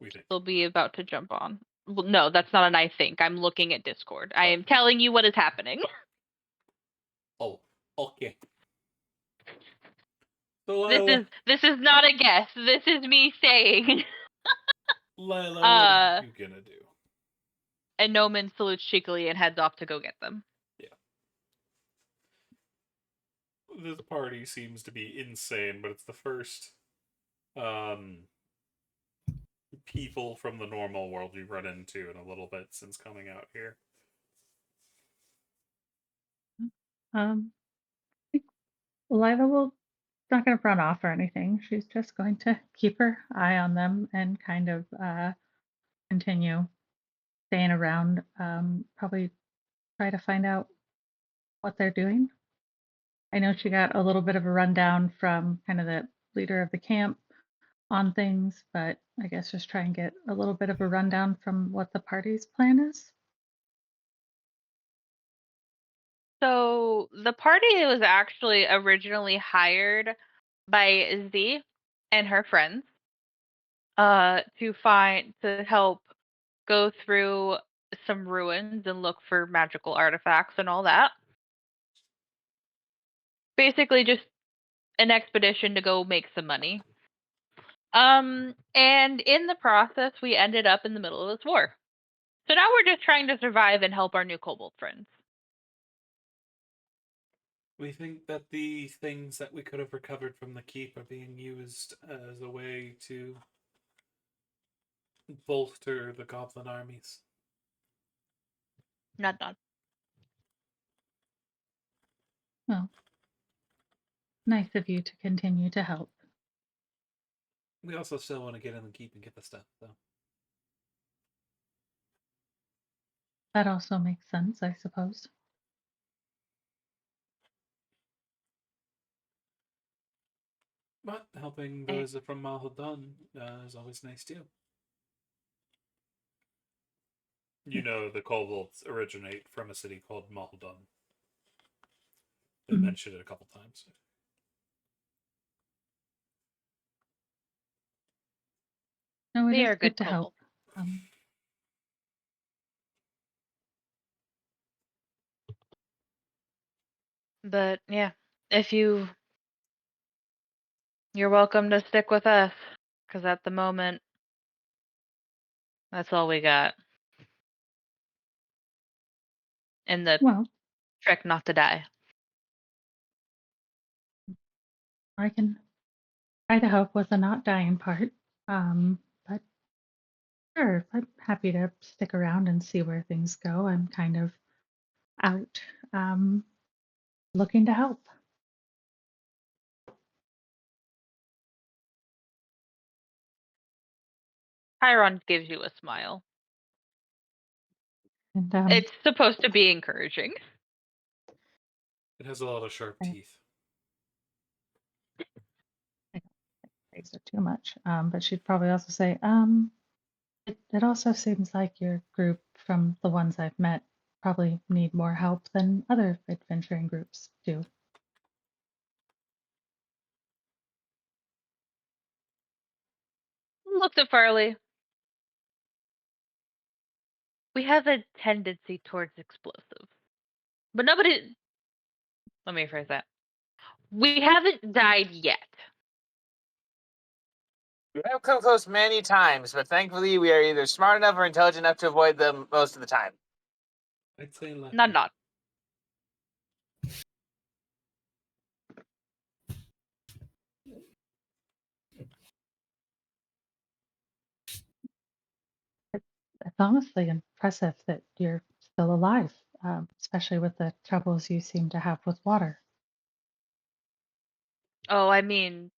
We think. They'll be about to jump on. Well, no, that's not an I think. I'm looking at Discord. I am telling you what is happening. Oh, okay. So Lila, This is not a guess. This is me saying. Lila, what are you gonna do? And Noman salutes cheekily and heads off to go get them. Yeah. This party seems to be insane, but it's the first people from the normal world we run into in a little bit since coming out here. I think Lila will not going to run off or anything. She's just going to keep her eye on them and kind of continue staying around. Probably try to find out what they're doing. I know she got a little bit of a rundown from kind of the leader of the camp on things, but I guess just try and get a little bit of a rundown from what the party's plan is. So the party was actually originally hired by Z and her friends to help go through some ruins and look for magical artifacts and all that. Basically just an expedition to go make some money. And in the process we ended up in the middle of this war. So now we're just trying to survive and help our new kobold friends. We think that the things that we could have recovered from the keep are being used as a way to bolster the goblin armies. Not. Well, nice of you to continue to help. We also still want to get in the keep and get the stuff, though. That also makes sense, I suppose. But helping those from Mahaldun is always nice too. You know, the kobolds originate from a city called Mahaldun. They mentioned it a couple times. No, it They is are good good to help. kobolds. But yeah, if you're welcome to stick with us, because at the moment, that's all we got. And the Well, trick not to die. I can try to help with the not dying part. But sure, I'm happy to stick around and see where things go. I'm kind of out looking to help. Chiron gives you a smile. And It's supposed to be encouraging. It has a lot of sharp teeth. I don't praise her too much. But she'd probably also say, it also seems like your group, from the ones I've met, probably need more help than other adventuring groups do. Looks at Farley. We have a tendency towards explosives. But nobody. Let me rephrase that. We haven't died yet. We have come close many times, but thankfully we are either smart enough or intelligent enough to avoid them most of the time. I'd say lucky. Not. It's honestly impressive that you're still alive, especially with the troubles you seem to have with water. Oh, I mean,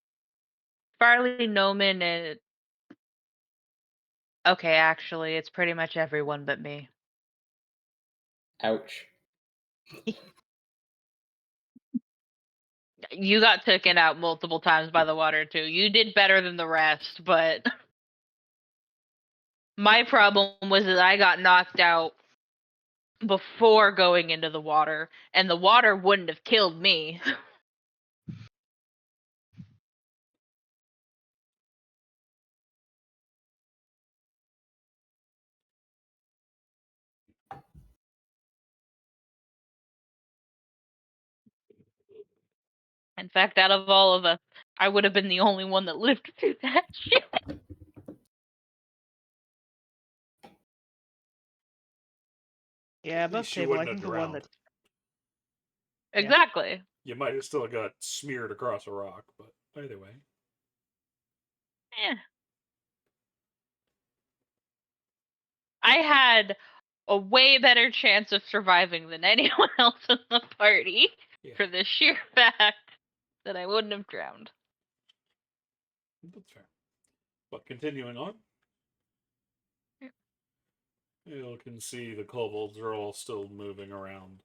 Farley, Noman, and okay, actually, it's pretty much everyone but me. Ouch. You got taken out multiple times by the water too. You did better than the rest, but my problem was that I got knocked out before going into the water, and the water wouldn't have killed me. In fact, out of all of us, I would have been the only one that lived through that shit. Yeah, At above least you table, I wouldn't think have the one drowned. that Exactly. You might have still got smeared across a rock, but either way. Eh. I had a way better chance of surviving than anyone else in the party for the sheer fact that I wouldn't have drowned. That's fair. But continuing on, you can see the kobolds are all still moving around,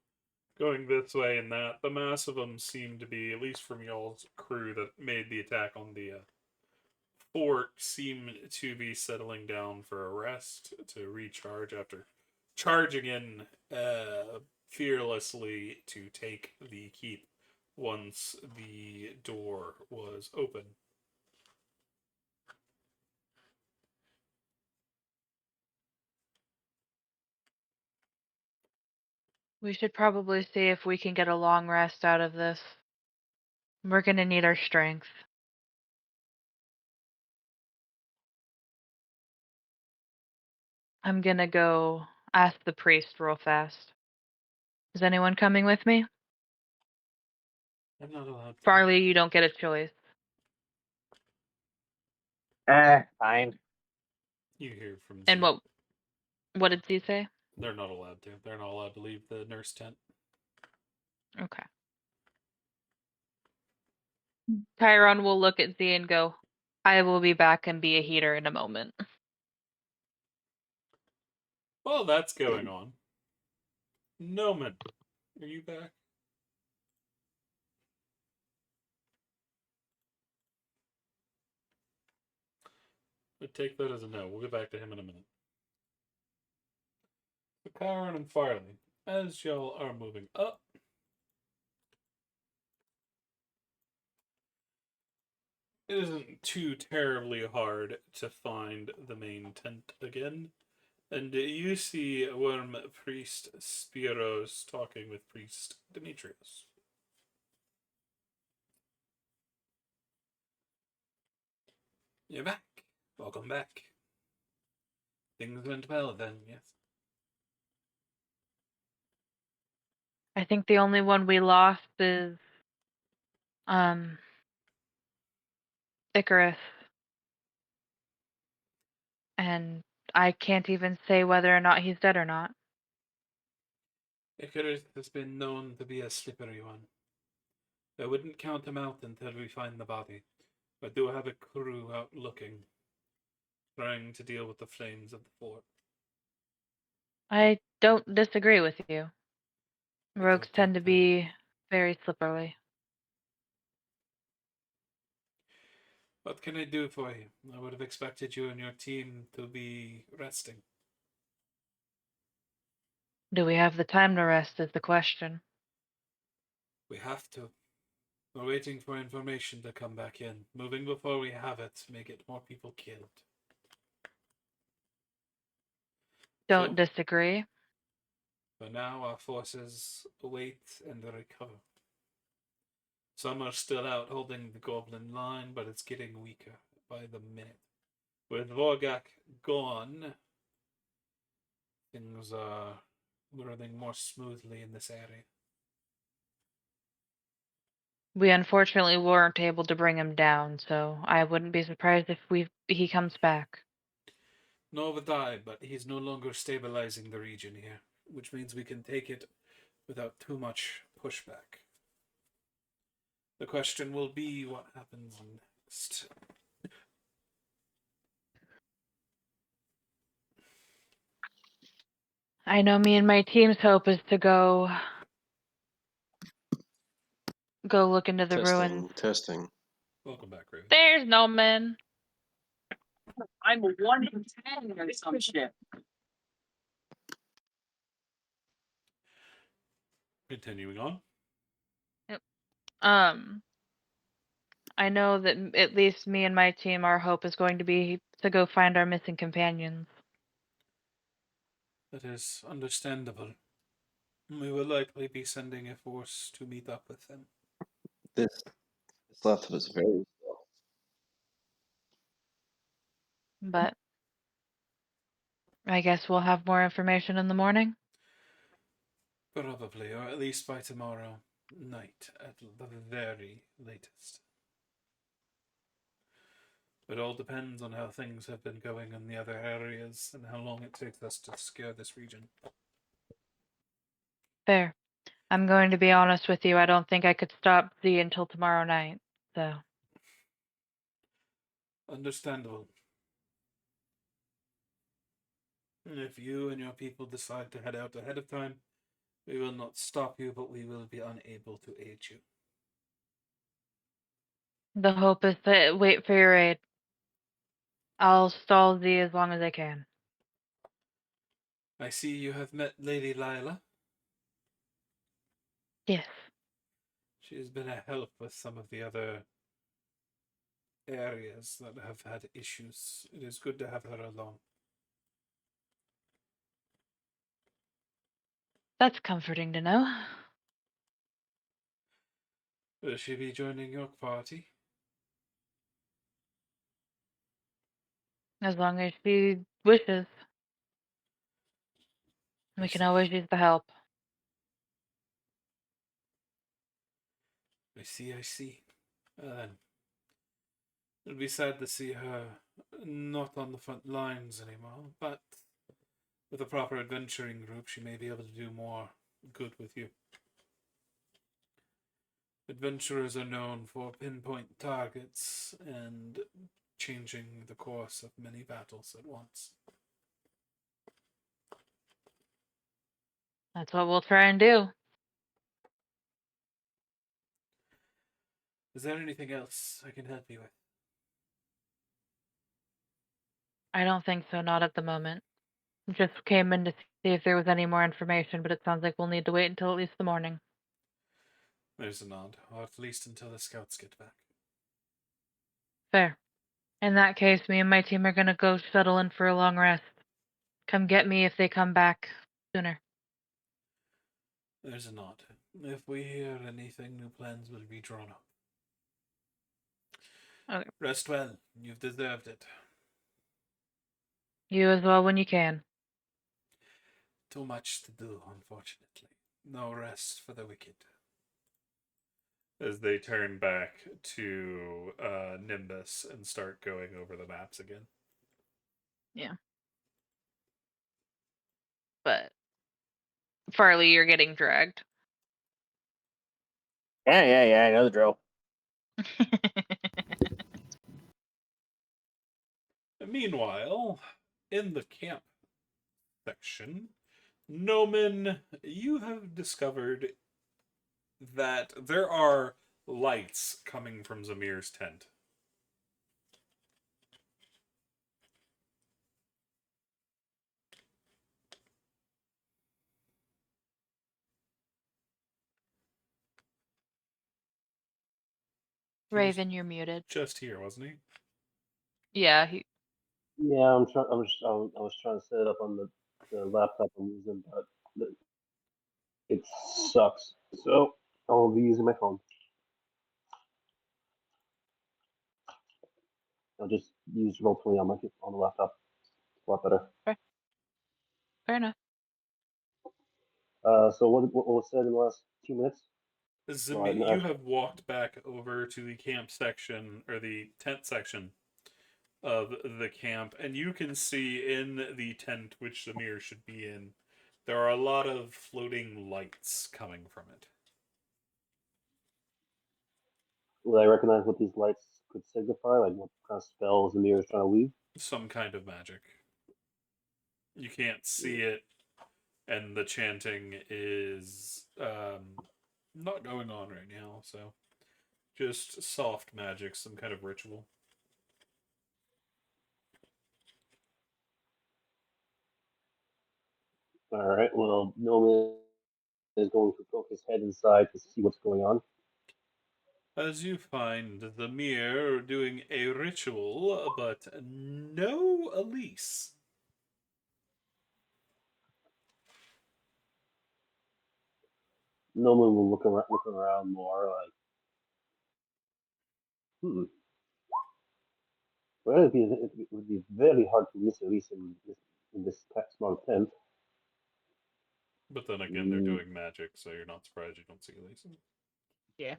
going this way and that. The mass of them seem to be, at least from y'all's crew that made the attack on the fort, seem to be settling down for a rest to recharge after charging in fearlessly to take the keep once the door was open. We should probably see if we can get a long rest out of this. We're gonna need our strength. I'm gonna go ask the priest real fast. Is anyone coming with me? I'm not allowed to. Farley, you don't get a choice. Fine. You hear from Z. And what did Z say? They're not allowed to. They're not allowed to leave the nurse tent. Okay. Tyron will look at Z and go, I will be back and be a heater in a moment. While that's going on, Noman, are you back? I take that as a no. We'll get back to him in a minute. So Chiron and Farley, as y'all are moving up, it isn't too terribly hard to find the main tent again. And you see Worm Priest Spiros talking with Priest Demetrius. You're back. Welcome back. Things went well then, yes. I think the only one we lost is Icarus. And I can't even say whether or not he's dead or not. Icarus has been known to be a slippery one. I wouldn't count him out until we find the body. I do have a crew out looking, trying to deal with the flames of the fort. I don't disagree with you. Rogues take tend to time. be very slippery. What can I do for you? I would have expected you and your team to be resting. Do we have the time to rest is the question. We have to. We're waiting for information to come back in. Moving before we have it may get more people killed. Don't So, disagree. for now, our forces await and recover. Some are still out holding the goblin line, but it's getting weaker by the minute. With Vrogak gone, things are running more smoothly in this area. We unfortunately weren't able to bring him down, so I wouldn't be surprised if he comes back. Nor would I, but he's no longer stabilizing the region here, which means we can take it without too much pushback. The question will be what happens next. I know me and my team's hope is to go look into the ruins. Testing. Welcome back, Raven. There's Noman. I'm 1 in 10 or some shit. Continuing on. I know that at least me and my team, our hope is going to be to go find our missing companions. That is understandable. We will likely be sending a force to meet up with them. This left was very slow. But I guess we'll have more information in the morning. Probably, or at least by tomorrow night at the very latest. It all depends on how things have been going in the other areas and how long it takes us to secure this region. Fair. I'm going to be honest with you. I don't think I could stop Z until tomorrow night. So Understandable. If you and your people decide to head out ahead of time, we will not stop you, but we will be unable to aid you. the hope is to wait for your aid. I'll stall Z as long as I can. I see you have met Lady Lila. Yes. She's been a help with some of the other areas that have had issues. It is good to have her along. That's comforting to know. Will she be joining your party? As long as she wishes. I We can see. always use the help. I see, I see. It'll be sad to see her not on the front lines anymore, but with a proper adventuring group, she may be able to do more good with you. Adventurers are known for pinpoint targets and changing the course of many battles at once. That's what we'll try and do. Is there anything else I can help you with? I don't think so, not at the moment. Just came in to see if there was any more information, but it sounds like we'll need to wait until at least the morning. There's a nod, or at least until the scouts get back. Fair. In that case, me and my team are gonna go settle in for a long rest. Come get me if they come back sooner. There's a nod. If we hear anything, new plans will be drawn up. Okay. Rest well. You've deserved it. You as well when you can. Too much to do, unfortunately. No rest for the wicked. As they turn back to Nimbus and start going over the maps again. Yeah. But Farley, you're getting dragged. Yeah, I know the drill. Meanwhile, in the camp section, Noman, you have discovered that there are lights coming from Zamir's tent. He was Raven, you're muted. just here, wasn't he? Yeah, Yeah, I was trying to set it up on the laptop I'm using, but it sucks. So I'll be using my phone. I'll just use roleplay on the laptop. It's a lot better. fair enough. So what was said in the last 2 minutes? Zamir, you have walked back over to the camp section, or the tent section of the camp, and you can see in the tent which Zamir should be in, there are a lot of floating lights coming from it. Would I recognize what these lights could signify? Like what kind of spells the mirror is trying to weave? Some kind of magic. You can't see it, and the chanting is not going on right now, so just soft magic, some kind of ritual. All right. Well, Noman is going to poke his head inside to see what's going on. As you find the mirror doing a ritual, but no Elise. Noman will look around more like, well, it would be very hard to miss Elise in this small tent. But then again, they're doing magic, so you're not surprised you don't see Elise. Yeah.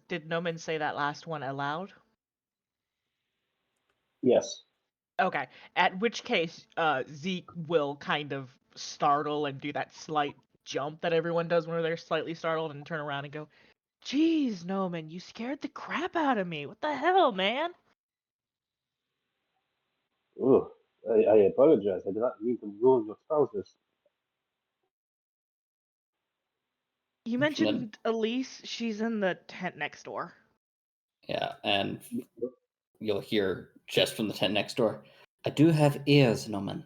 Did Noman say that last one aloud? Yes. Okay. At which case, Zeke will kind of startle and do that slight jump that everyone does when they're slightly startled and turn around and go, "Jeez, Noman, you scared the crap out of me. What the hell, man?" Oh, I apologize. I did not mean to ruin your trousers. You mentioned Elise. She's in the tent next door. Yeah, and you'll hear just from the tent next door, I do have ears, Noman.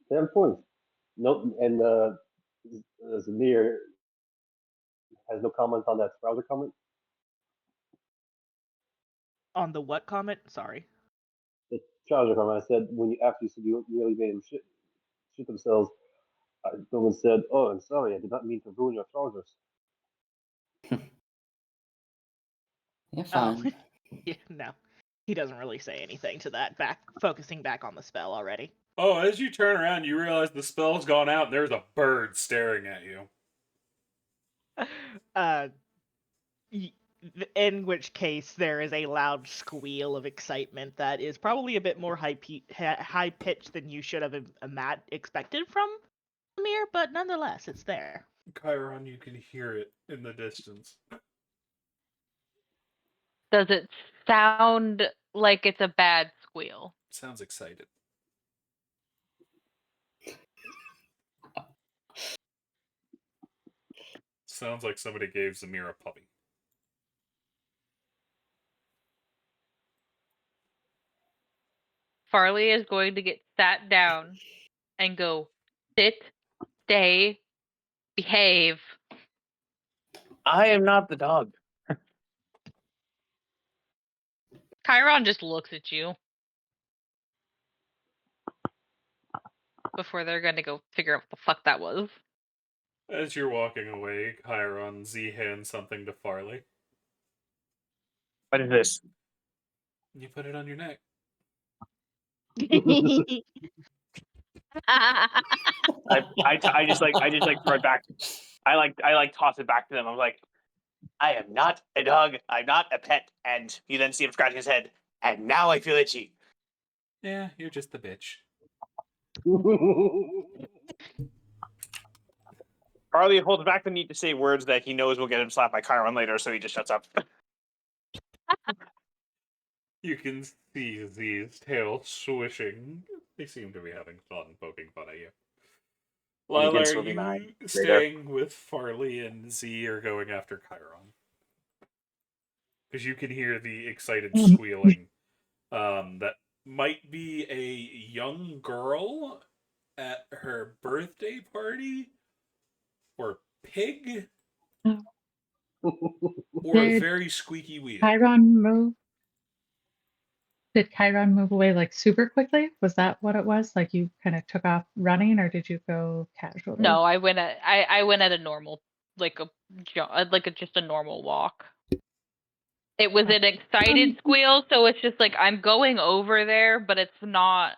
Fair point. Nope, and Zamir has no comment on that browser comment. On the what comment? Sorry. The trouser comment. I said when you after you said you nearly made them shit themselves. Someone said, "Oh, I'm sorry, I did not mean to ruin your trousers." Yeah, Oh, fine. yeah, no. He doesn't really say anything to that. Focusing back on the spell already. Oh, as you turn around, you realize the spell's gone out and there's a bird staring at you. In which case there is a loud squeal of excitement that is probably a bit more high pitched than you should have expected from Amir, but nonetheless, it's there. Chiron, you can hear it in the distance. Does it sound like it's a bad squeal? Sounds excited. Sounds like somebody gave Zamir a puppy. Farley is going to get sat down and go, sit, stay, behave. I am not the dog. Chiron just looks at you before they're going to go figure out what the fuck that was. As you're walking away, Chiron Z hands something to Farley. What is this? You put it on your neck. I just like throw it back. I toss it back to them. I'm like, I am not a dog. I'm not a pet. And you then see him scratching his head. And now I feel itchy. Yeah, you're just the bitch. Farley holds back the need to say words that he knows will get him slapped by Chiron later, so he just shuts up. You can see Z's tail swishing. They seem to be having fun poking fun at you. And Lila, against are will be you mine staying with Farley and Z or going after Chiron? Because you can hear the excited squealing. That might be a young girl at her birthday party, or pig, or a Did very squeaky wheel. Chiron move? Did Chiron move away like super quickly? Was that what it was? Like you kind of took off running, or did you go casually? No, I went at a normal, like just a normal walk. It was an excited squeal, so it's just like I'm going over there, but it's not.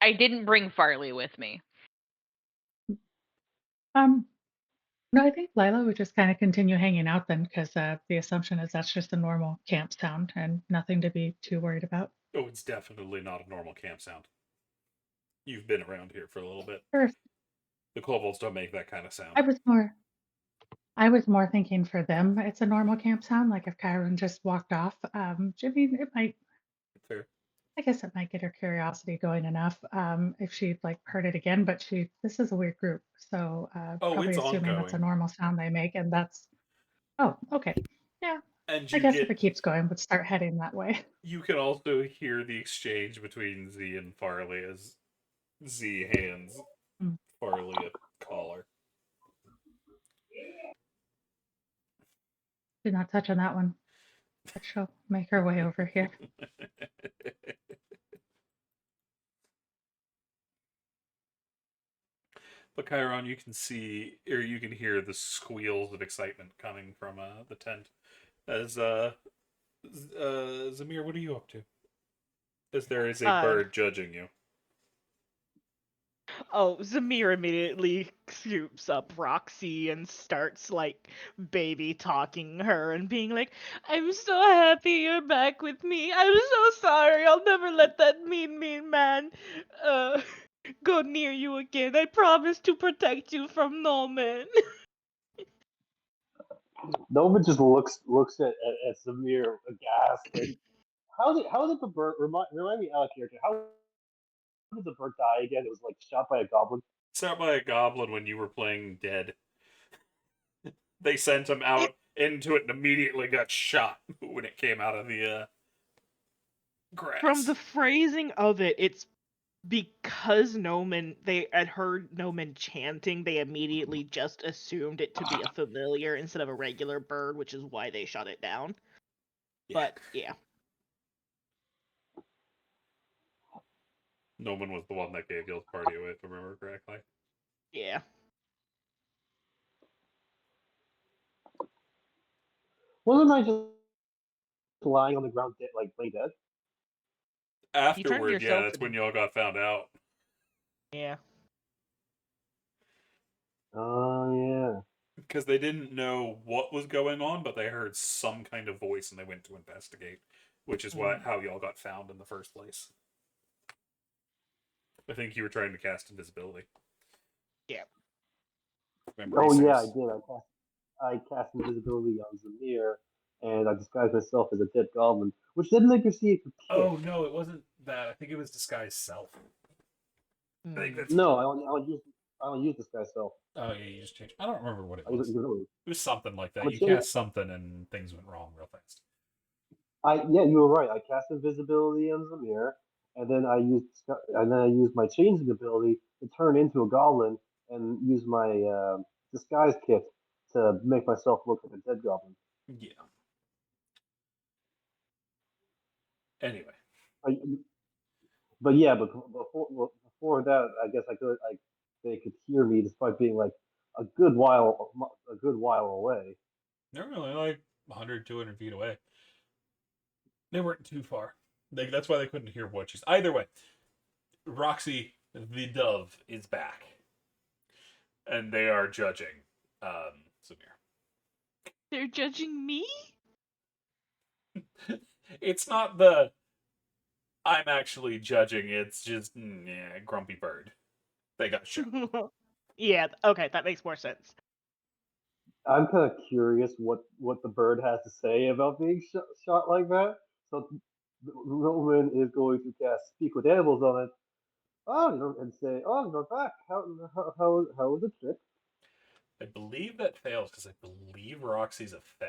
I didn't bring Farley with me. No, I think Lila would just kind of continue hanging out then, because the assumption is that's just a normal camp sound and nothing to be too worried about. Oh, it's definitely not a normal camp sound. You've been around here for a little bit. Sure. The kobolds don't make that kind of sound. I was more thinking for them, it's a normal camp sound. Like if Chiron just walked off, I mean, it might. Fair. I guess it might get her curiosity going enough if she like heard it again. But this is a weird group, so probably it's assuming that's a ongoing. normal sound they make, and that's. Oh, okay, yeah. And I guess if it keeps going, would start heading that way. You can also hear the exchange between Z and Farley as Z hands Farley a collar. Do not touch on that one. But she'll make her way over here. But Chiron, you can see, or you can hear the squeals of excitement coming from the tent. As Zamir, what are you up to? As there is a bird judging you. Oh, Zamir immediately scoops up Roxy and starts like baby talking her and being like, I'm so happy you're back with me. I'm so sorry. I'll never let that mean man go near you again. I promise to protect you from Norman. Nova just looks at Samir aghast. Like, how did the bird remind me out of character? How did the bird die again? It was like shot by a goblin. Shot by a goblin when you were playing dead. They sent him out into it and immediately got shot when it came out of the grass. From the phrasing of it, it's because they had heard Noman chanting, they immediately just assumed it to be a familiar instead of a regular bird, which is why they shut it down. But yeah. Noman was the one that gave Yill's party away, if I remember correctly. Yeah. Wasn't I just lying on the ground, dead, like lay dead? Afterward, yeah, yourself that's when into- y'all got found out. Yeah. Oh yeah. Because they didn't know what was going on, but they heard some kind of voice and they went to investigate, which is how y'all got found in the first place. I think you were trying to cast invisibility. Yeah. Memory Oh yeah, I serves. did. I cast invisibility on Zamir, and I disguised myself as a dead goblin, which didn't make her see it for Oh kick. no, it wasn't that. I think it was disguise self. I think that's. No, I don't use disguise self. Oh yeah, you just changed. I don't remember what it I use was. invisibility. It was something like that. I'm You saying, cast something and things went wrong real fast. yeah, you were right. I cast invisibility on Zamir, and then I used my changing ability to turn into a goblin and use my disguise kit to make myself look like a dead goblin. Yeah. Anyway. I, but yeah, but before that, I guess they could hear me despite being like a good while away. They're only like 100, 200 feet away. They weren't too far. That's why they couldn't hear what she's. Either way, Roxy the dove is back, and they are judging Samir. They're judging me? It's not the I'm actually judging. It's just grumpy bird. They got shot. Yeah, okay, that makes more sense. I'm kind of curious what the bird has to say about being shot like that. So Roman is going to cast Speak with Animals on it. And say, "Oh, you're back. How was the trip?" I believe that fails because I believe Roxy's a fae.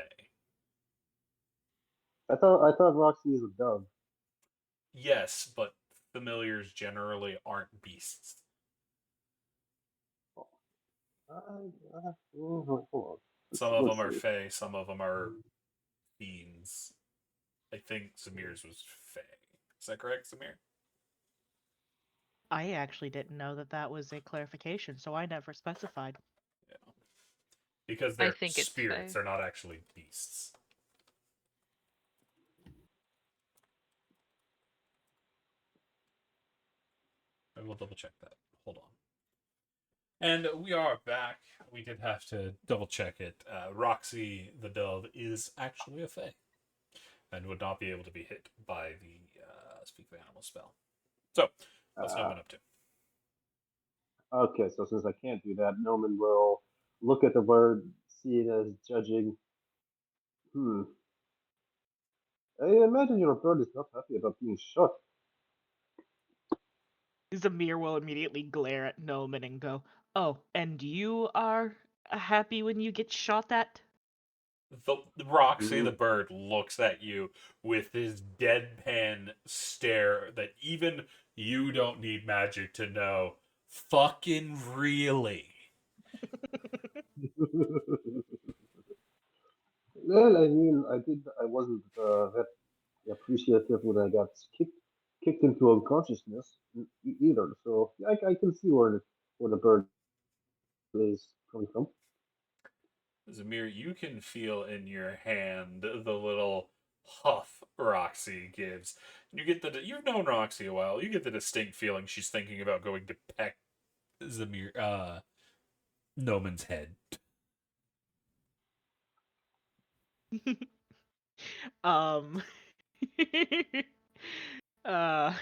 I thought Roxy is a dove. Yes, but familiars generally aren't beasts. Hold on. Some of them Let's are see. fae, some of them are fiends. I think Samir's was fae. Is that correct, Samir? I actually didn't know that was a clarification, so I never specified. Yeah. Because I they're think it's spirits, fae. they're not actually beasts. I will double check that. Hold on. And we are back. We did have to double check it. Roxy the dove is actually a fae and would not be able to be hit by the Speak of Animal spell. So, what's Uh, Noman up to? okay, so since I can't do that, Noman will look at the bird, see it as judging. Hmm. I imagine your bird is not happy about being shot. Zamir will immediately glare at Noman and go, "Oh, and you are happy when you get shot at?" The Roxy the Mm. bird looks at you with his deadpan stare that even you don't need magic to know. Fucking really? Well, I mean, I wasn't that appreciative when I got kicked into unconsciousness either. So I can see where the bird is coming from. Zamir, you can feel in your hand the little huff Roxy gives. You get you've known Roxy a while. You get the distinct feeling she's thinking about going to peck Zamir Noman's head. um uh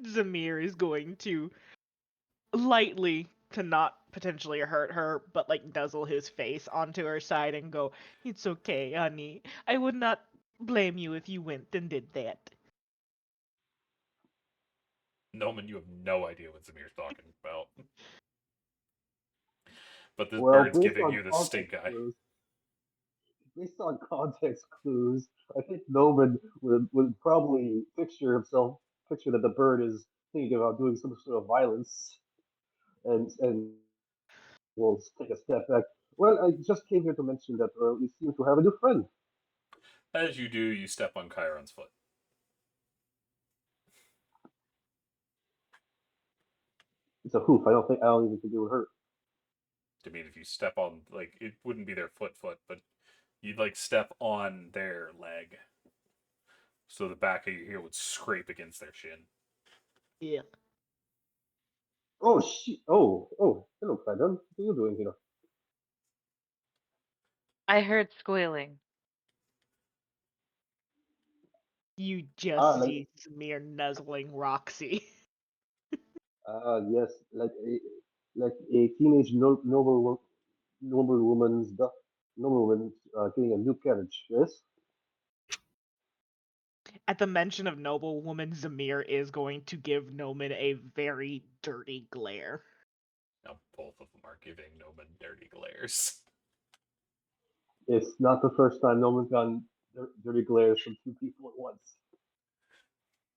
Zamir is going to lightly, to not potentially hurt her, but like nuzzle his face onto her side and go, "It's okay, honey. I would not blame you if you went and did that." Noman, you have no idea what Zamir's talking about. But this Well, bird's giving you the stink eye. based on context clues, I think Noman would probably picture that the bird is thinking about doing some sort of violence, and we'll take a step back. Well, I just came here to mention that we seem to have a new friend. As you do, you step on Chiron's foot. It's a hoof. I don't even think it would hurt. I mean, if you step on, like, it wouldn't be their foot, but you'd, like, step on their leg. So the back of your heel would scrape against their shin. Yeah. Oh shit! Oh! Hello, Phantom. What are you doing here? I heard squealing. You Ah, just like see Samir nuzzling Roxy. yes, like a teenage noble woman's noble woman getting a new carriage. Yes. At the mention of noble woman, Zamir is going to give Noman a very dirty glare. Now, both of them are giving Noman dirty glares. It's not the first time no one's gotten dirty glares from two people at once.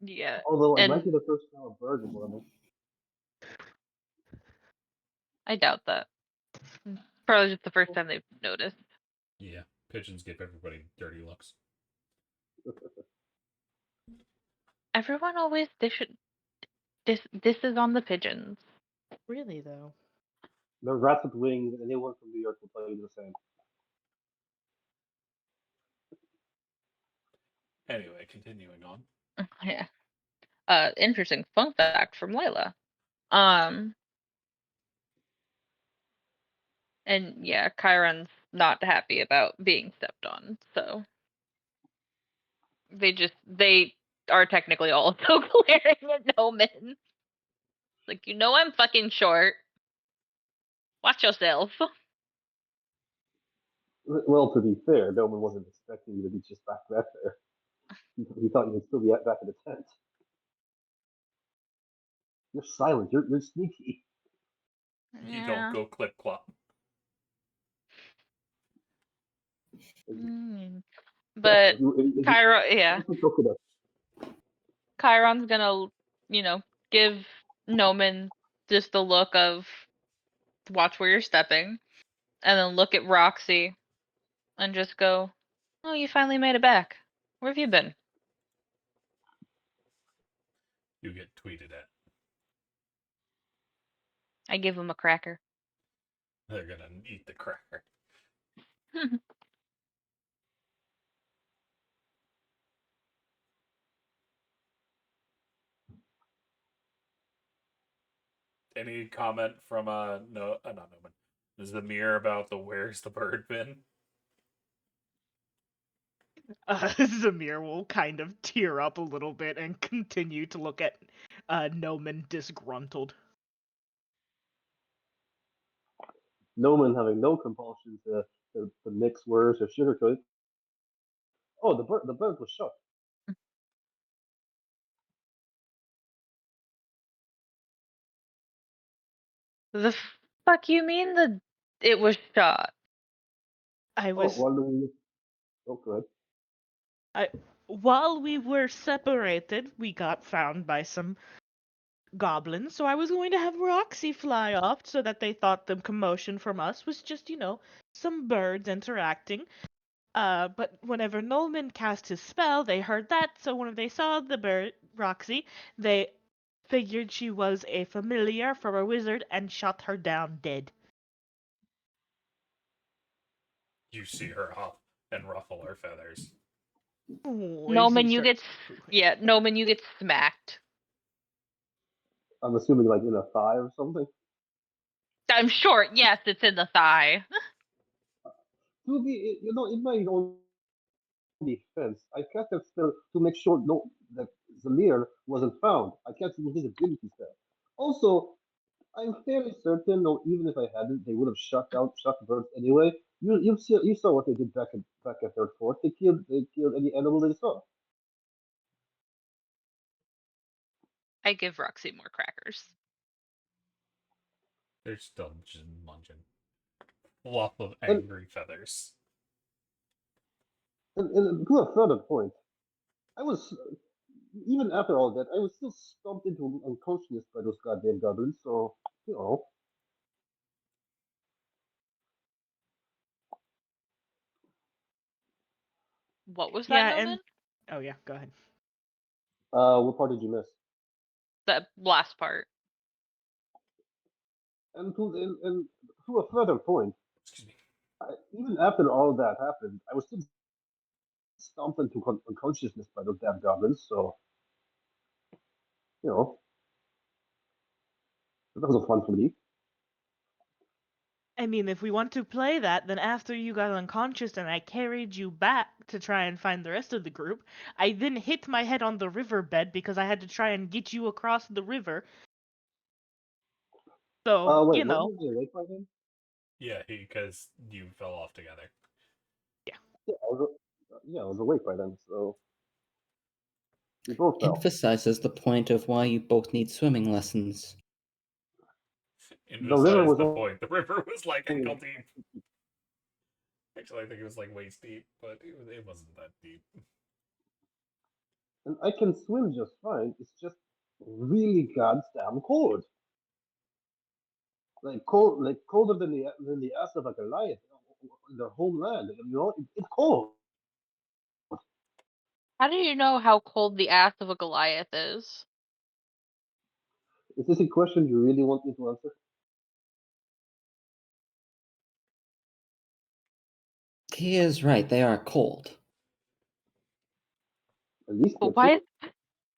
Yeah. Although it might And be the first time a bird is one of them. I doubt that. Probably just the first time they've noticed. Yeah, pigeons give everybody dirty looks. Everyone always this is on the pigeons. Really, though. The rats with wings and anyone from New York will tell you the same. Anyway, continuing on. Yeah. Interesting fun fact from Layla. Um, and yeah, Chiron's not happy about being stepped on, so they are technically also glaring at Noman. Like, you know I'm fucking short. Watch yourself. Well, to be fair, no one wasn't expecting you to be just back there. He thought you would still be back in the tent. You're silent. You're sneaky. You don't go clip clop. Mm. But Chiron, yeah, Chiron's gonna, give Noman just the look of watch where you're stepping, and then look at Roxy and just go, "Oh, you finally made it back. Where have you been?" You get tweeted at. I give him a cracker. They're gonna eat the cracker. Any comment from no, not Noman. Zamir about the where's the bird been? Zamir will kind of tear up a little bit and continue to look at Noman disgruntled. Noman having no compulsion to mix words or sugarcoat. Oh, the bird was shot. The fuck you mean it was shot? I Oh, was good. while we were separated, we got found by some goblins, so I was going to have Roxy fly off so that they thought the commotion from us was just, some birds interacting. But whenever Nolan cast his spell, they heard that, so when they saw the bird, Roxy, they figured she was a familiar from a wizard and shot her down dead. You see her hop and ruffle her feathers. Oh, Noman, you get smacked. I'm assuming like in a thigh or something. I'm short. Yes, it's in the thigh. To be, in my own defense, I cast a spell to make sure that Zamir wasn't found. I cast an invisibility spell. Also, I'm fairly certain, no, even if I hadn't, they would have shot birds anyway. You saw what they did back at Third Fort. They killed any animal they saw. I give Roxy more crackers. They're still just munching. Fluff of And angry feathers. and to a further point, I was even after all that, I was still stumped into unconsciousness by those goddamn goblins. So you know, What was that, Yeah, Noman? and oh yeah, go ahead. what part did you miss? That last part. And to a further point, Excuse me. even after all that happened, I was still stumped into unconsciousness by those damn goblins. So you know, that was fun for me. I mean, if we want to play that, then after you got unconscious and I carried you back to try and find the rest of the group, I then hit my head on the riverbed because I had to try and get you across the river. So, Wait, you what know, was the awake by then? Yeah, because you fell off together. Yeah, I was awake by then. So we both fell. Emphasizes the point of why you both need swimming lessons. The river Emphasize was the point. The river was like only, ankle deep. Actually, I think it was like waist deep, but it wasn't that deep. and I can swim just fine. It's just really goddamn cold. Like colder than the ass of a Goliath in their homeland. You know, it's cold. How do you know how cold the ass of a Goliath is? Is this a question you really want me to answer? He is right, they are cold. At least But they're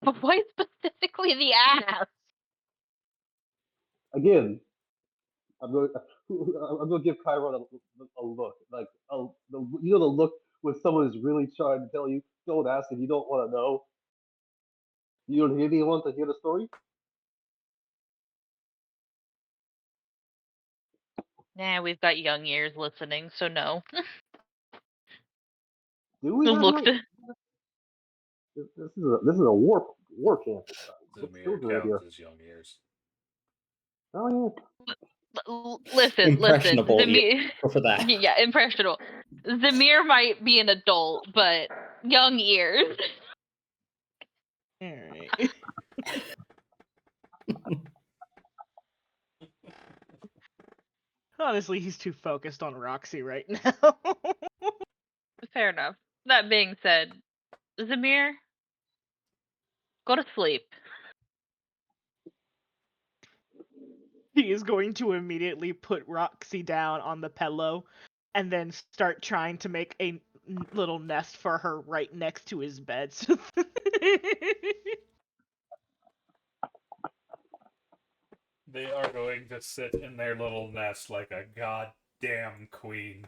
why specifically the ass? again. I'm going. I'm going to give Chiron a look, like you know the look when someone is really trying to tell you, don't ask if you don't want to know. You don't really want to hear the story. Nah, we've got young ears listening, so no. Do we The have looks. young? This is a war camp this time. Let the Zamir children out counts here. as young ears. Oh Listen. Impressionable ear. Zamir. Go for that. Yeah, impressionable. Zamir might be an adult, but young ears. alright. Honestly, he's too focused on Roxy right now. Fair enough. That being said, Zamir, go to sleep. He is going to immediately put Roxy down on the pillow and then start trying to make a little nest for her right next to his bed. They are going to sit in their little nest like a goddamn queen.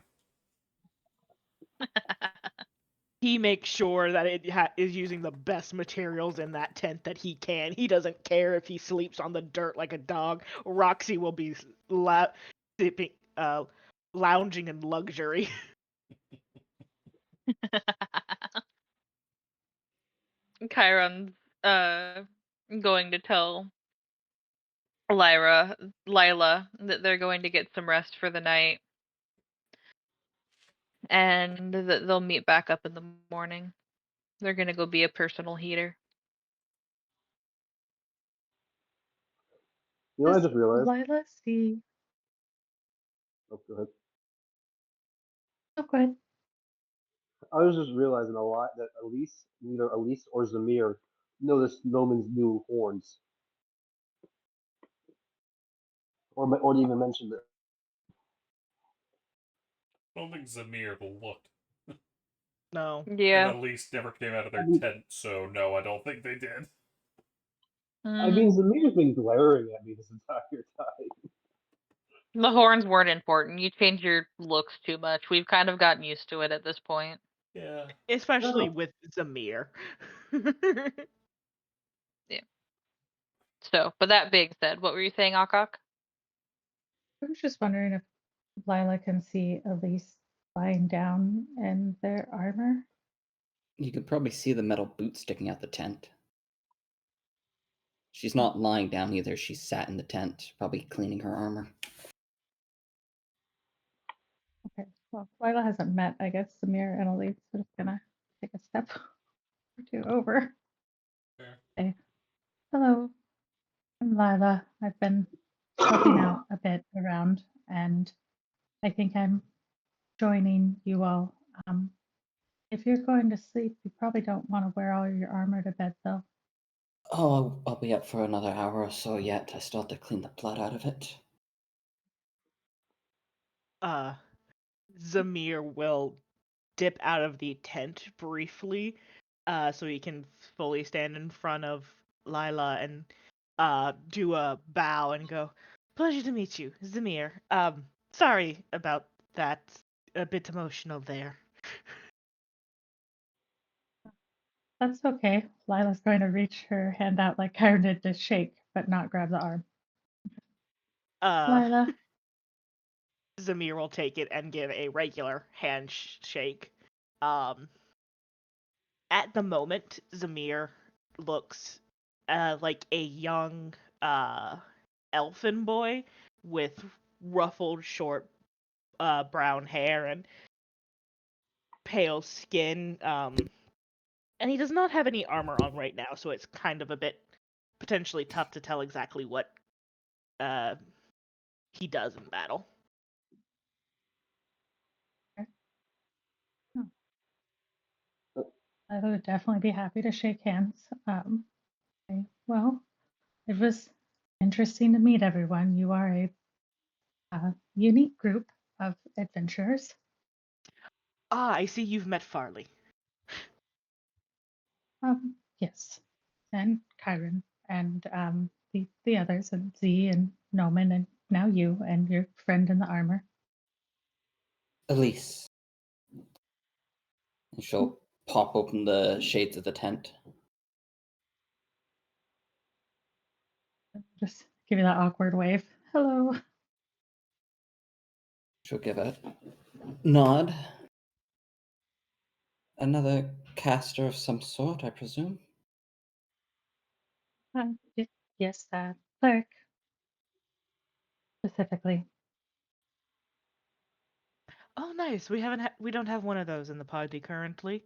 He makes sure that it is using the best materials in that tent that he can. He doesn't care if he sleeps on the dirt like a dog. Roxy will be sipping, lounging in luxury. Chiron's going to tell Lila that they're going to get some rest for the night, and that they'll meet back up in the morning. They're gonna go be a personal heater. You know, I Does just realized. Lila see? Oh, go ahead. Oh, go ahead. I was just realizing a lot that either Elise or Zamir noticed Noman's new horns, or even mentioned it. I don't think Zamir looked. No. And Yeah. at least never came out of I their mean, tent, so no, I don't think they did. Zamir's been glaring at me this entire time. The horns weren't important. You change your looks too much. We've kind of gotten used to it at this point. Yeah. Especially No, with Zamir. Yeah. So, but that being said, what were you saying, Akak? I was just wondering if Lila can see Elise lying down in their armor. You could probably see the metal boot sticking out the tent. She's not lying down either, she's sat in the tent, probably cleaning her armor. Okay, well, Lila hasn't met, I guess, Samir and Elise. So just gonna take a step or two over. Fair Hey. Hello, I'm Lila. I've been helping out a bit around, and I think I'm joining you all. If you're going to sleep, you probably don't want to wear all your armor to bed, though. Oh, I'll be up for another hour or so yet. I still have to clean the blood out of it. Zamir will dip out of the tent briefly, so he can fully stand in front of Lila and do a bow and go, "Pleasure to meet you, Zamir. Sorry about that. A bit emotional there." That's okay. Lila's going to reach her hand out like Kyra did to shake, but not grab the arm. Lila. Zamir will take it and give a regular handshake. At the moment, Zamir looks like a young elfin boy with ruffled, short, brown hair and pale skin. And he does not have any armor on right now, so it's kind of a bit potentially tough to tell exactly what he does in battle. I would definitely be happy to shake hands. Well, it was interesting to meet everyone. You are a unique group of adventurers. Ah, I see you've met Farley. Yes, and Kyron and the others, and Z and Noman, and now you and your friend in the armor. Elise. And she'll pop open the shades of the tent. Just give you that awkward wave. Hello. She'll give a nod. Another caster of some sort, I presume? Yes, cleric specifically. Oh, nice. We don't have one of those in the party currently.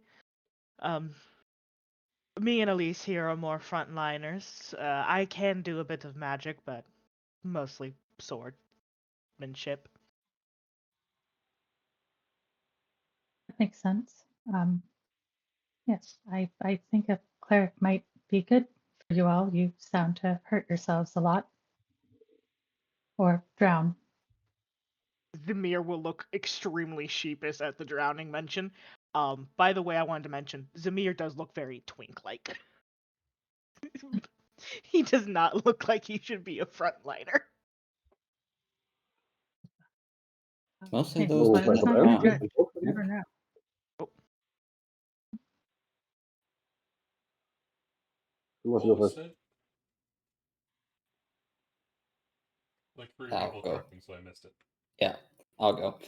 Me and Elise here are more frontliners. I can do a bit of magic, but mostly swordmanship. That makes sense. Yes, I think a cleric might be good for you all. You sound to hurt yourselves a lot. Or drown. Zamir will look extremely sheepish at the drowning mention. By the way, I wanted to mention, Zamir does look very twink-like. He does not look like he should be a frontliner. Mostly Hey, those Looks two like Lila's that an not gonna elf. drown. judge. You never know. Who wants to go What was first? it? Like 3 I'll people go. talking, so I missed it. Yeah, I'll go.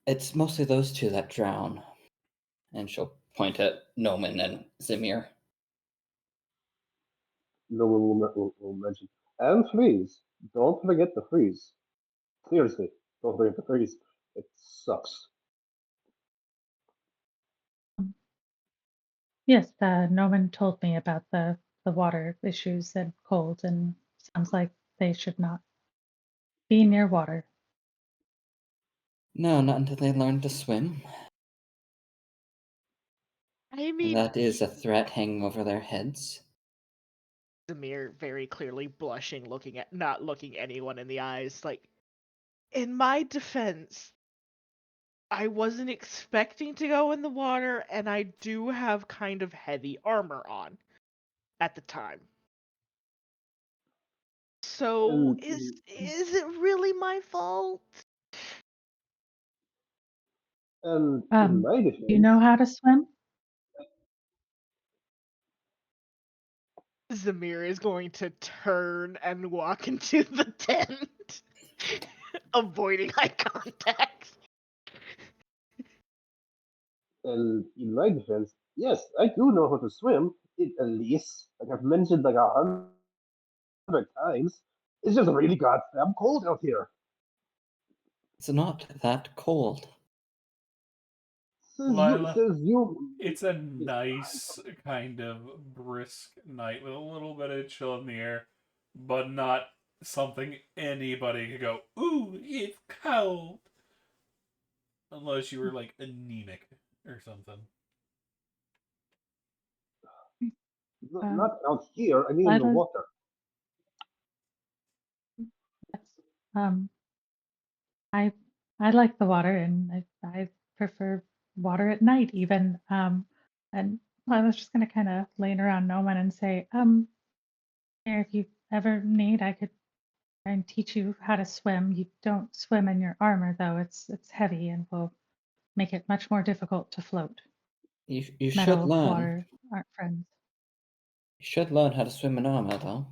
It's mostly those two that drown. And she'll point at Noman and Zimir. No one will mention. And freeze. Don't forget the freeze. Seriously, don't forget the freeze. It sucks. Yes, Norman told me about the water issues and cold, and sounds like they should not be near water. No, not until they learn to swim. I And mean, that is a threat hanging over their heads. Zamir very clearly blushing, not looking anyone in the eyes. Like, in my defense, I wasn't expecting to go in the water, and I do have kind of heavy armor on at the time. So And is it really my fault? in my You know defense, how to swim? Zamir is going to turn and walk into the tent, avoiding eye contact. yes, I do know how to swim. At least, like I've mentioned like 100 times, it's just really goddamn cold out here. It's not that cold. Lila, Says you. it's a nice kind of brisk night with a little bit of chill in the air, but not something anybody could go, ooh, it's cold. Unless you were like anemic or something. Not out here. I mean in the Lila's, water. yes. Um, I I like the water, and I prefer water at night even. And I was just gonna kind of lean around Noman and say, here, if you ever need, I could try and teach you how to swim. You don't swim in your armor though; it's heavy and will make it much more difficult to float. You should Metal, learn. water aren't friends. You should learn how to swim in armor, though.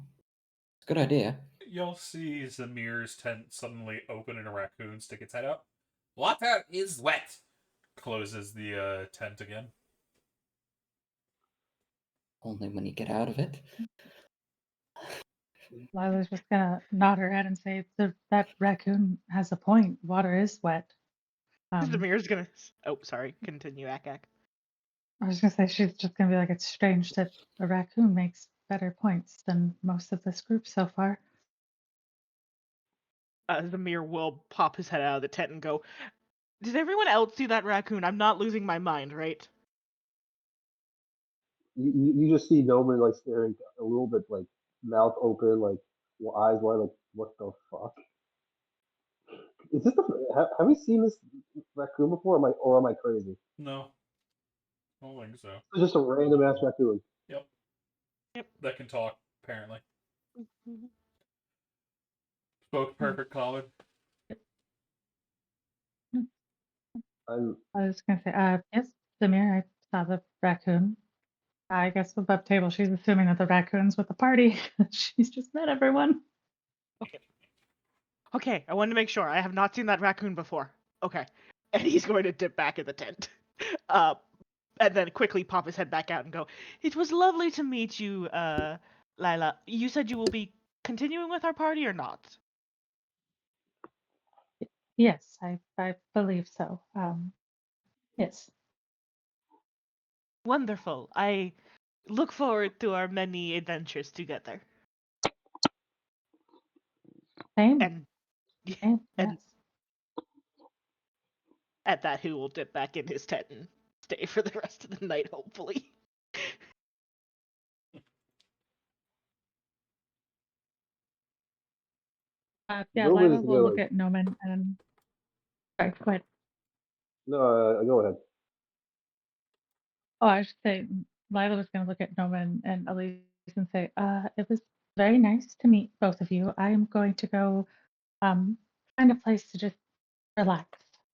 It's a good idea. You'll see Zamir's tent suddenly open and a raccoon stick its head out. Water is wet! Closes the tent again. Only when you get out of it. Lila's just gonna nod her head and say, that raccoon has a point. Water is wet. The mirror's gonna. Oh, sorry. Continue, Akak. I was gonna say she's just gonna be like, it's strange that a raccoon makes better points than most of this group so far. The mirror will pop his head out of the tent and go, "Did everyone else see that raccoon? I'm not losing my mind, right?" You just see Noman like staring a little bit like mouth open, like eyes wide, like what the fuck? Is this have we seen this raccoon before? Am I crazy? No, I don't think so. It's just a random ass raccoon. Yep. Yep. That can talk, apparently. Mhm. Spoke perfect common. I'm I was gonna say, yes, Samir, I saw the raccoon. I guess above table, she's assuming that the raccoon's with the party. She's just met everyone. Okay, I wanted to make sure. I have not seen that raccoon before. Okay. And he's going to dip back in the tent. Uh, and then quickly pop his head back out and go, "It was lovely to meet you, Lila. You said you will be continuing with our party or not?" Yes, I believe so. Yes. Wonderful. I look forward to our many adventures together. Same. And Same. and Yes. at that, he will dip back in his tent and stay for the rest of the night, hopefully. Yeah, Noman Lila is gonna will look like at Noman and sorry, go ahead. no. Go ahead. Oh, I should say Lila was gonna look at Noman and Elise and say, it was very nice to meet both of you. I am going to go find a place to just relax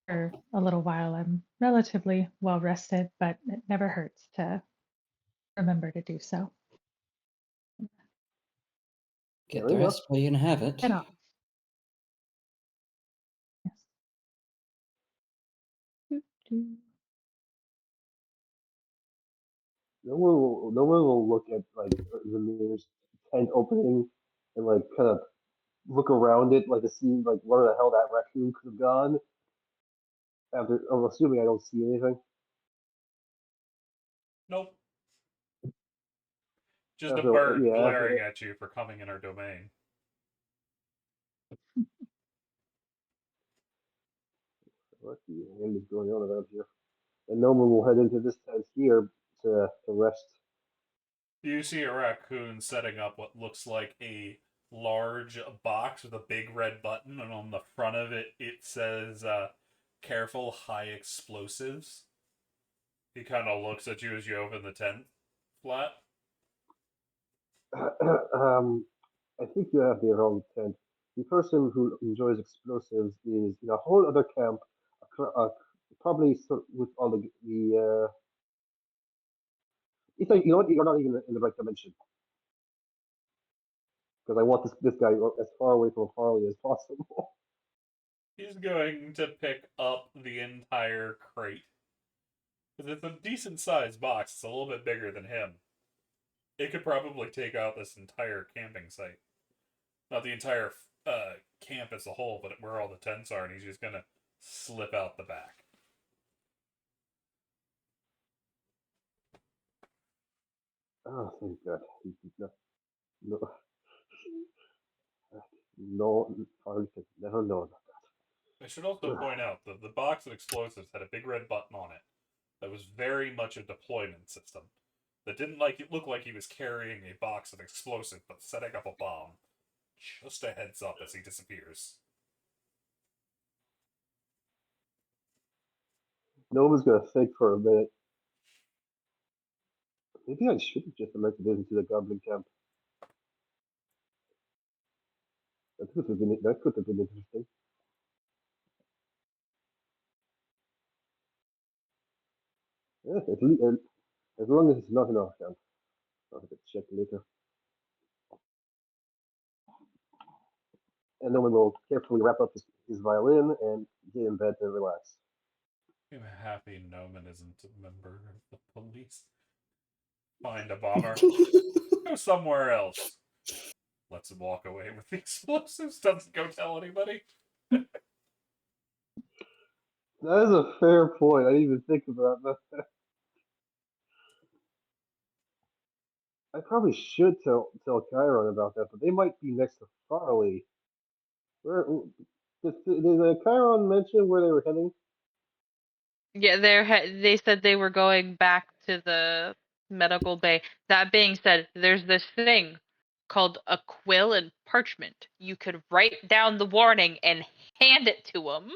for a little while. I'm relatively well rested, but it never hurts to remember to do so. Get Fair the enough. rest while you can have it. Head off. Yes. Doo, doo. No one will look at like the mirror's tent opening and like kind of look around it like to see like where the hell that raccoon could have gone. After I'm assuming I don't see anything. Nope. Just a After bird yeah, glaring at you for coming in our domain. what the hell is going on around here? And no one will head into this tent here to rest. You see a raccoon setting up what looks like a large box with a big red button, and on the front of it, it says, careful high explosives. He kind of looks at you as you open the tent flat. I think you have the wrong tent. The person who enjoys explosives is in a whole other camp, probably with all the. It's like you know what? You're not even in the right dimension because I want this guy as far away from Farley as possible. He's going to pick up the entire crate. Because it's a decent sized box, it's a little bit bigger than him. It could probably take out this entire camping site. Not the entire camp as a whole, but where all the tents are, and he's just gonna slip out the back. Oh, thank God. He did not. No, no, Farley has never known. I should also point out that the box of explosives had a big red button on it that was very much a deployment system. That didn't look like he was carrying a box of explosive, but setting up a bomb. Just a heads up as he disappears. Nova's gonna think for a minute. Maybe I should have just elected it into the goblin camp. That could have been interesting. Yeah, as long as it's not an off camp. I'll have to check later. And then we will carefully wrap up his violin and get in bed to relax. I'm happy Noman isn't a member of the police. Find a bomber. Go somewhere else. Lets him walk away with the explosives. Doesn't go tell anybody. That is a fair point. I didn't even think about that. I probably should tell Chiron about that, but they might be next to Farley. Where did Chiron mention where they were heading? Yeah, they said they were going back to the medical bay. That being said, there's this thing called a quill and parchment. You could write down the warning and hand it to them.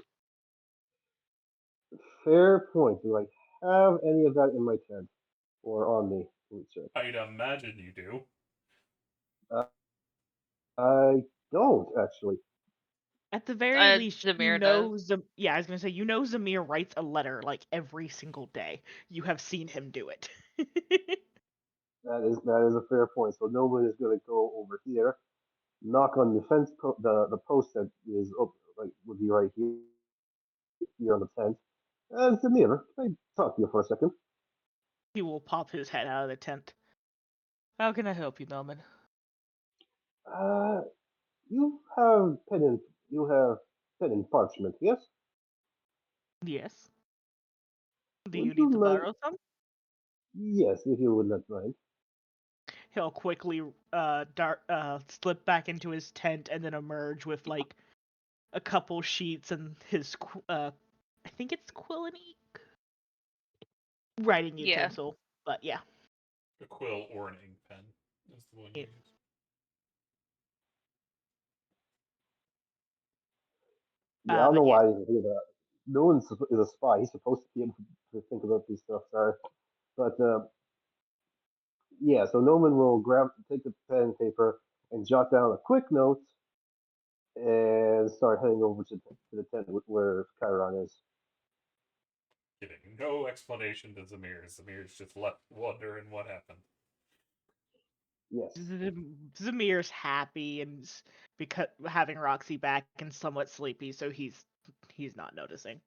Fair point. Do I have any of that in my tent or on me? Let me check. I'd imagine you do. I don't actually. At the very least, Zamir does. I was gonna say, Zamir writes a letter like every single day. You have seen him do it. That is a fair point. So nobody is going to go over here, knock on the fence, the post that is up, like would be right here on the tent. And Samir, can I talk to you for a second? He will pop his head out of the tent. How can I help you, Melman? Uh, you have pen and parchment, yes? Yes. Do Would you you need to like? borrow some? Yes, if you would not mind. He'll quickly slip back into his tent and then emerge with like a couple sheets and his I think it's quill and ink writing Yeah. utensil. But yeah. A quill or an ink pen is the one you use. Yeah, I don't know But yeah. why I didn't hear that. No one is a spy. He's supposed to be able to think about these stuff. Sorry, but yeah. So Noman will take the pen and paper, and jot down a quick note, and start heading over to the tent where Chiron is. Giving no explanation to Zamir. Zamir's just left wondering what happened. Yes. Zamir's happy and because having Roxy back and somewhat sleepy, so he's not noticing.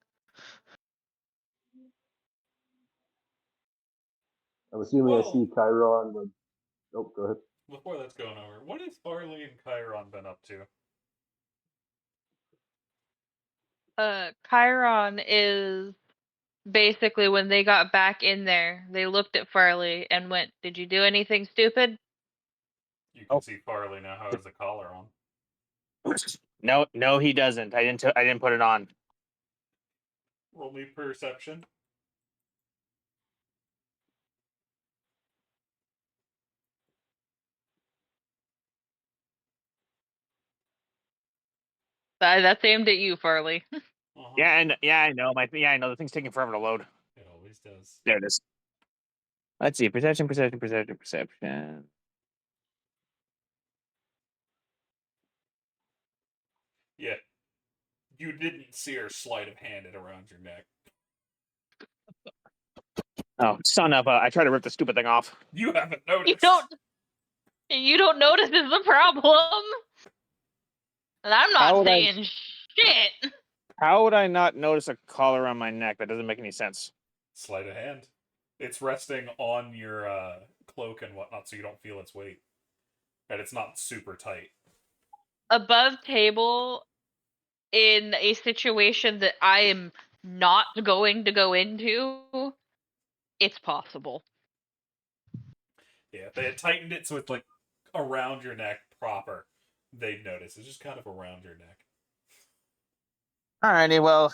I'm assuming I see Well, Chiron. With... Oh, go ahead. before that's going over, what has Farley and Chiron been up to? Chiron is basically when they got back in there, they looked at Farley and went, "Did you do anything stupid?" You can see Farley now has the collar on. No, he doesn't. I didn't put it on. Roll me perception. That's aimed at you, Farley. Uh-huh. Yeah, I know. I know. The thing's taking forever to load. It always does. There it is. Let's see. Perception. Yeah. You didn't see her sleight of hand it around your neck. Oh, son of a! I tried to rip the stupid thing off. You haven't noticed. You don't notice is the problem. And I'm not saying shit. How would I not notice a collar around my neck? That doesn't make any sense. Sleight of hand. It's resting on your cloak and whatnot, so you don't feel its weight. And it's not super tight. Above table, in a situation that I am not going to go into, it's possible. Yeah, if they had tightened it so it's like around your neck proper, they'd notice. It's just kind of around your neck. Alrighty, well,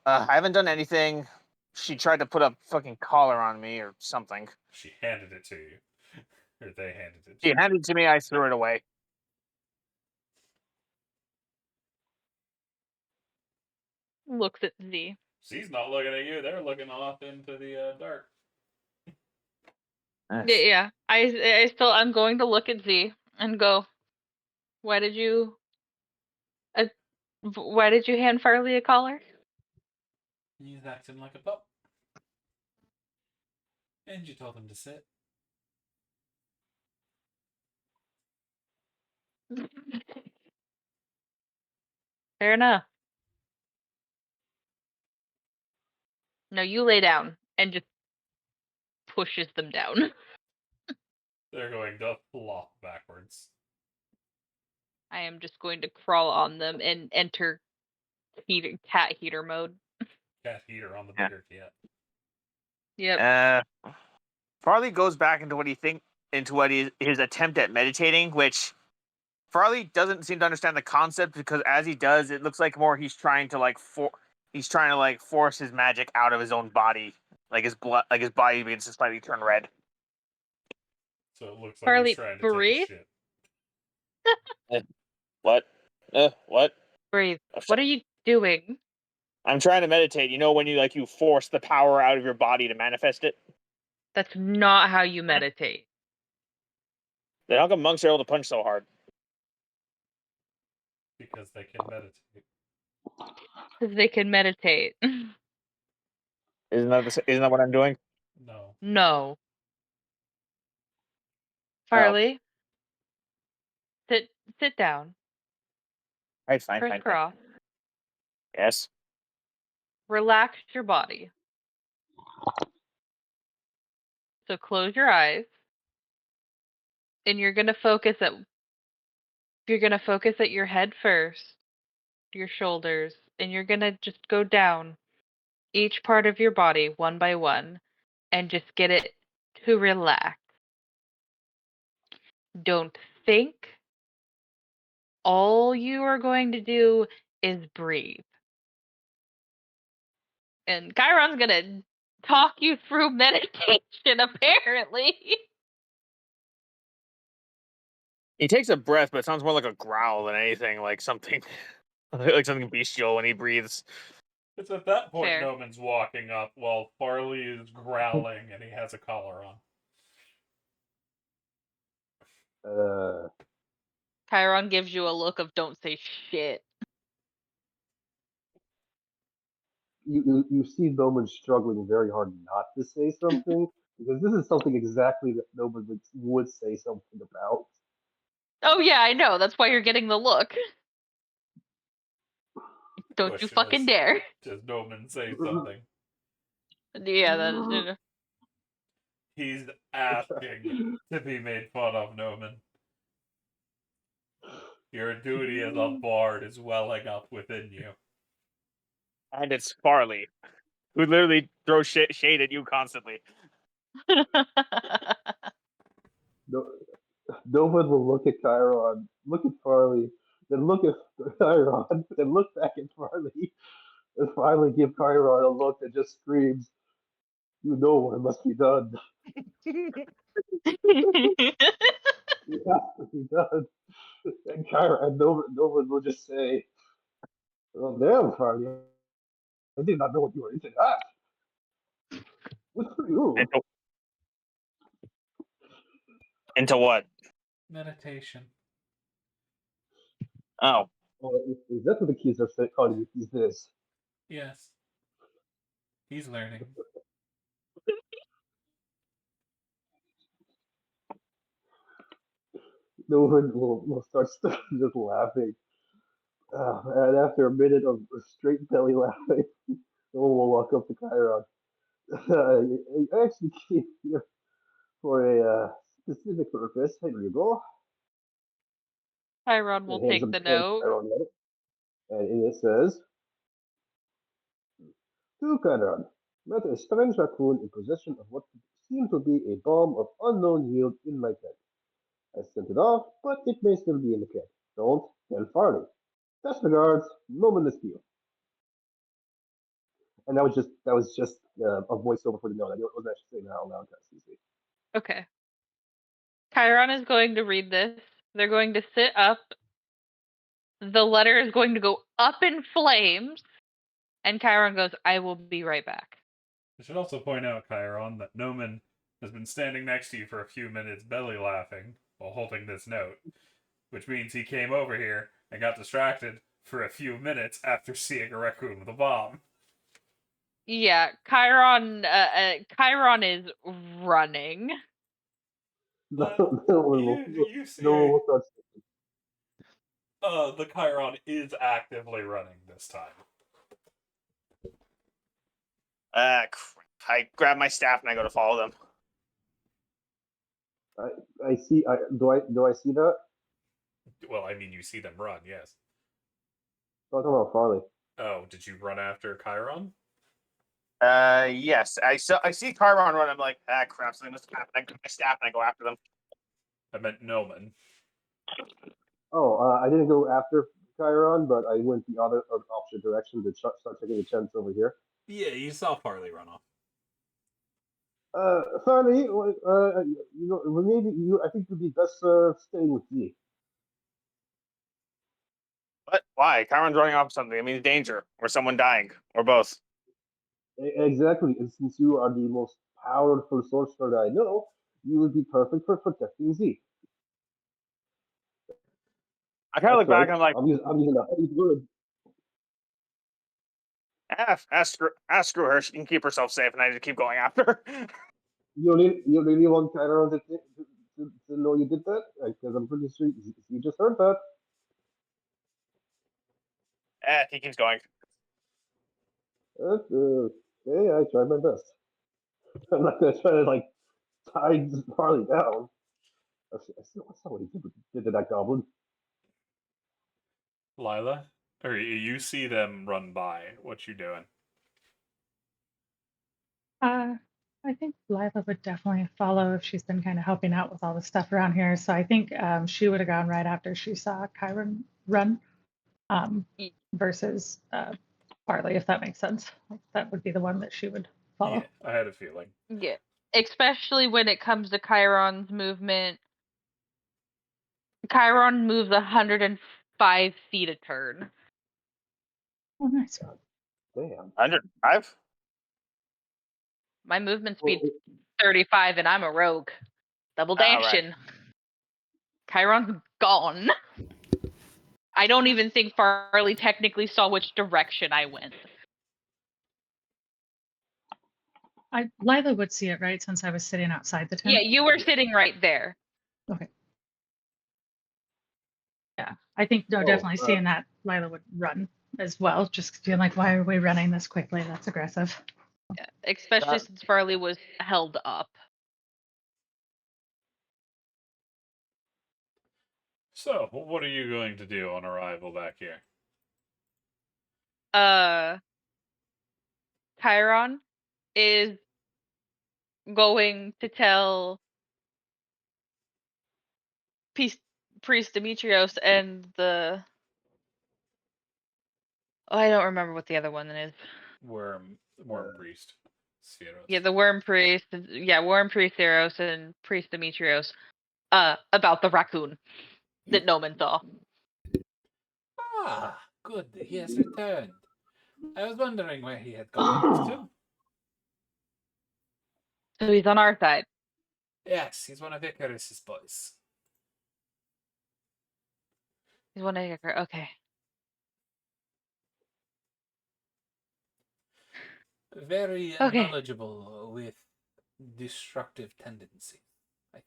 I haven't done anything. She tried to put a fucking collar on me or something. She handed it to you. Or they handed it to She you. handed it to me, I threw it away. Looks at Z. She's not looking at you. They're looking off into the dark. Yeah. I'm going to look at Z and go, why did you hand Farley a collar? He's acting like a pup. And you told him to sit. Fair enough. No, you lay down and just pushes them down. They're going to flop backwards. I am just going to crawl on them and enter cat heater mode. Cat heater on the Yeah. bigger cat. Yep. Farley goes back into his attempt at meditating, which Farley doesn't seem to understand the concept, because as he does, it looks like more he's trying to force his magic out of his own body, like his body begins to slightly turn red. So it looks like Farley, he's trying to breathe. take a shit. What? What? Breathe. Oh, What are you doing? I'm trying to meditate. You know when you force the power out of your body to manifest it? That's not how you meditate. Then how come monks are able to punch so hard? Because they can meditate. Because they can meditate. Isn't that what I'm doing? No. No. Farley, sit down. Right, fine. Crisscross. Yes. Relax your body. So close your eyes. And you're gonna focus at your head first, your shoulders, and you're gonna just go down each part of your body one by one and just get it to relax. Don't think. All you are going to do is breathe. And Chiron's gonna talk you through meditation, apparently. He takes a breath, but it sounds more like a growl than anything, like something like something bestial when he breathes. It's at that point Fair. Noman's walking up while Farley is growling and he has a collar on. Chiron gives you a look of don't say shit. You see Noman struggling very hard not to say something, because this is something exactly that Noman would say something about. Oh yeah, I know. That's why you're getting the look. Don't you Question fucking is, dare. does Noman say something? Yeah, that is. He's asking to be made fun of, Noman. Your duty as a bard is welling up within you. And it's Farley, who literally throws shade at you constantly. No, Noman will look at Chiron, look at Farley, then look at Chiron, then look back at Farley, and finally give Chiron a look that just screams, "You know what must be done. It has to be done." And Noman will just say, "Well, damn, Farley, I did not know what you were into that. Good for you." Into, into what? Meditation. Oh. Well, is that what the kids are calling you these days? Yes. He's learning. Noman will start just laughing. And after a minute of straight belly laughing, Noman will walk up to Chiron. I actually came here for a specific purpose. Here you go. Chiron will And take the hands note. Chiron the letter. And in it says, "To Chiron, met a strange raccoon in possession of what seemed to be a bomb of unknown yield in my tent. I sent it off, but it may still be in the kit. Don't tell Farley. Best regards, Noman the Steel. And that was just a voiceover for the note. I wasn't actually saying that out loud to CC. Okay. Chiron is going to read this. They're going to sit up. The letter is going to go up in flames. And Chiron goes, I will be right back. I should also point out, Chiron, that Noman has been standing next to you for a few minutes belly laughing while holding this note, which means he came over here and got distracted for a few minutes after seeing a raccoon with a bomb. Yeah, Chiron is running. No, But no one you see no one will start. the Chiron is actively running this time. Crap. I grab my staff and I go to follow them. I see. Do I see that? Well, I mean, you see them run, yes. I'm talking about Farley. Oh, did you run after Chiron? Yes. I see Chiron run. I'm like, crap. Something must happen. I grab my staff and I go after them. I meant Noman. Oh, I didn't go after Chiron, but I went the other opposite direction to start taking the chance over here. Yeah, you saw Farley run off. Farley, maybe you. I think you'd be best staying with me. What? Why? Chiron's running off something. It means danger or someone dying or both. Exactly, and since you are the most powerful sorcerer I know, you would be perfect for protecting Z. I kind of look That's right. back and I'm like, I'm using a heavy word. screw her. She can keep herself safe, and I just keep going after her. You really want Chiron to know you did that? Because I'm pretty sure you just heard that. He keeps going. Okay, I tried my best. I'm not gonna try to like tie Farley down. That's not what he did to that goblin. Lila? Or you see them run by. What you doing? I think Lila would definitely follow if she's been kind of helping out with all the stuff around here. So I think she would have gone right after she saw Chiron run versus Farley, if that makes sense. Like, that would be the one that she would follow. Yeah, I had a feeling. Yeah. Especially when it comes to Chiron's movement. Chiron moves 105 feet a turn. Oh, nice. Damn. 105? My movement Well, speed's 35 and I'm a rogue. Double Right. dashing. Chiron's gone. I don't even think Farley technically saw which direction I went. Lila would see it, right? Since I was sitting outside the tent. Yeah, you were sitting right there. Okay. Yeah, I think definitely seeing that Lila would run as well. Just feeling like, why are we running this quickly? That's aggressive. Yeah, especially since Farley was held up. So, what are you going to do on arrival back here? Chiron is going to tell Priest Demetrios and the... Oh, I don't remember what the other one is. Worm Priest. Sierras. Yeah, the Worm Priest. Yeah, Worm Priest Theros and Priest Demetrios. About the raccoon that Noman saw. Ah, good. He has returned. I was wondering where he had gone off to. So he's on our side. Yes, he's one of Icarus's boys. He's one of your... Okay. Very Okay. knowledgeable with destructive tendencies, I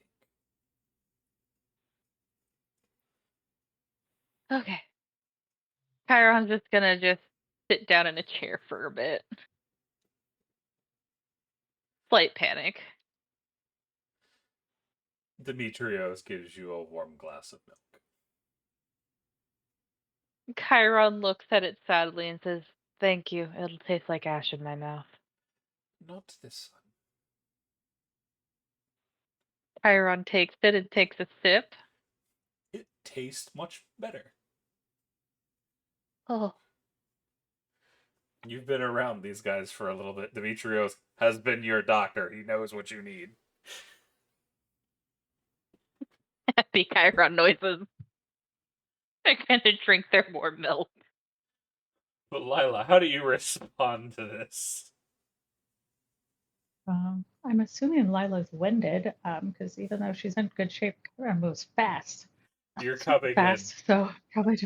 think. Okay. Chiron's just gonna sit down in a chair for a bit. Slight panic. Demetrios gives you a warm glass of milk. Chiron looks at it sadly and says, "Thank you. It'll taste like ash in my mouth." Not this one. Chiron takes it and takes a sip. It tastes much better. Oh, You've been around these guys for a little bit. Demetrios has been your doctor. He knows what you need. happy Chiron noises. I kind of drink their more milk. But Lila, how do you respond to this? I'm assuming Lila's winded, because even though she's in good shape, Chiron moves fast. You're Super coming fast, so probably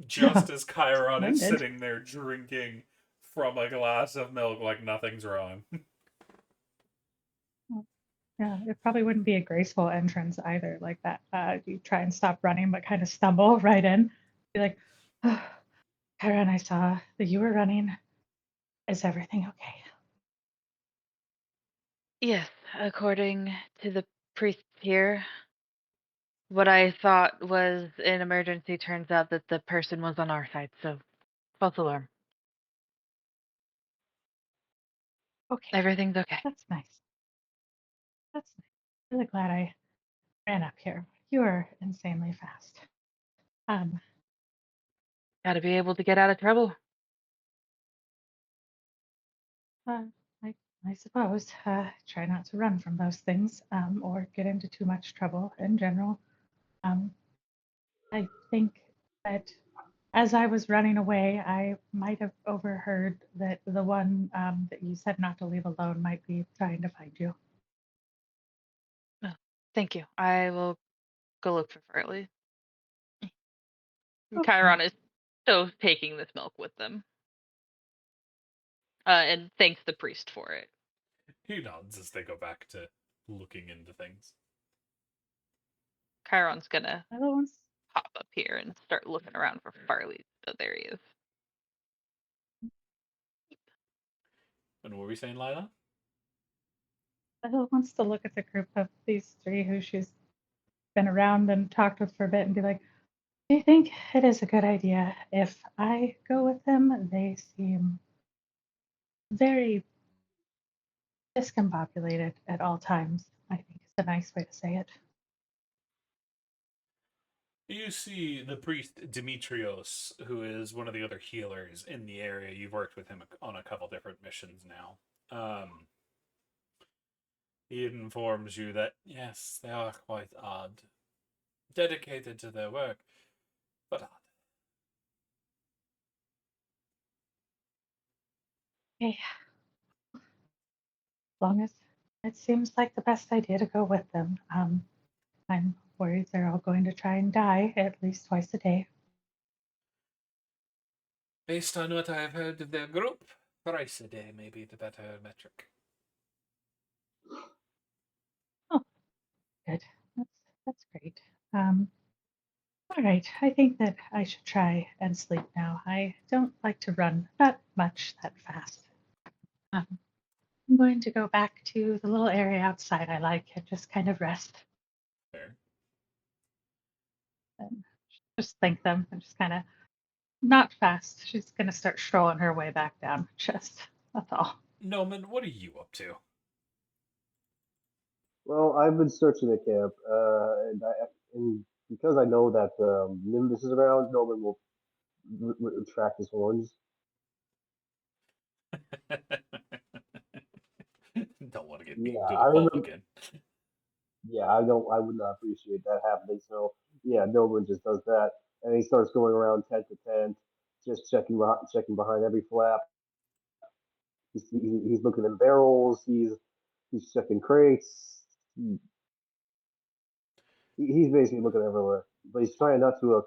just as Chiron is Winded. sitting there drinking from a glass of milk like nothing's wrong. Yeah, it probably wouldn't be a graceful entrance either, like that. You try and stop running, but kind of stumble right in. Be like, oh, Chiron, I saw that you were running. Is everything okay? Yes, according to the priests here, what I thought was an emergency turns out that the person was on our side, so false alarm. Okay, Everything's okay. that's nice. That's nice. Really glad I ran up here. You are insanely fast. Um, Gotta be able to get out of trouble. uh, I, I suppose. Try not to run from those things, or get into too much trouble in general. I think that as I was running away, I might have overheard that the one that you said not to leave alone might be trying to find you. Oh, thank you. I will go look for Farley. Okay. Chiron is so taking this milk with them. And thanks the priest for it. He nods as they go back to looking into things. Chiron's gonna Everyone's pop up here and start looking around for Farley. So there he is. And what were we saying, Lila? Ella wants to look at the group of these three who she's been around and talked with for a bit and be like, do you think it is a good idea if I go with them? They seem very discombobulated at all times, I think is a nice way to say it. You see the priest Demetrios, who is one of the other healers in the area. You've worked with him on a couple different missions now. He informs you that, yes, they are quite odd. Dedicated to their work, but odd. Okay. As long as it seems like the best idea to go with them. I'm worried they're all going to try and die at least twice a day. Based on what I have heard of their group, thrice a day may be the better metric. Oh, good. That's great. All right. I think that I should try and sleep now. I don't like to run that much that fast. I'm going to go back to the little area outside I like and just kind of rest Fair. and just thank them and just kind of not fast. She's going to start strolling her way back down. Just that's all. Noman, what are you up to? Well, I've been searching the camp, and because I know that Nimbus is around, Nolan will retract his horns. Don't want to get beaten Yeah, to I a pulp remember. again. Yeah, I don't. I would not appreciate that happening. So yeah, Nolan just does that, and he starts going around tent to tent, just checking behind every flap. He's looking in barrels. He's checking crates. He's basically looking everywhere, but he's trying not to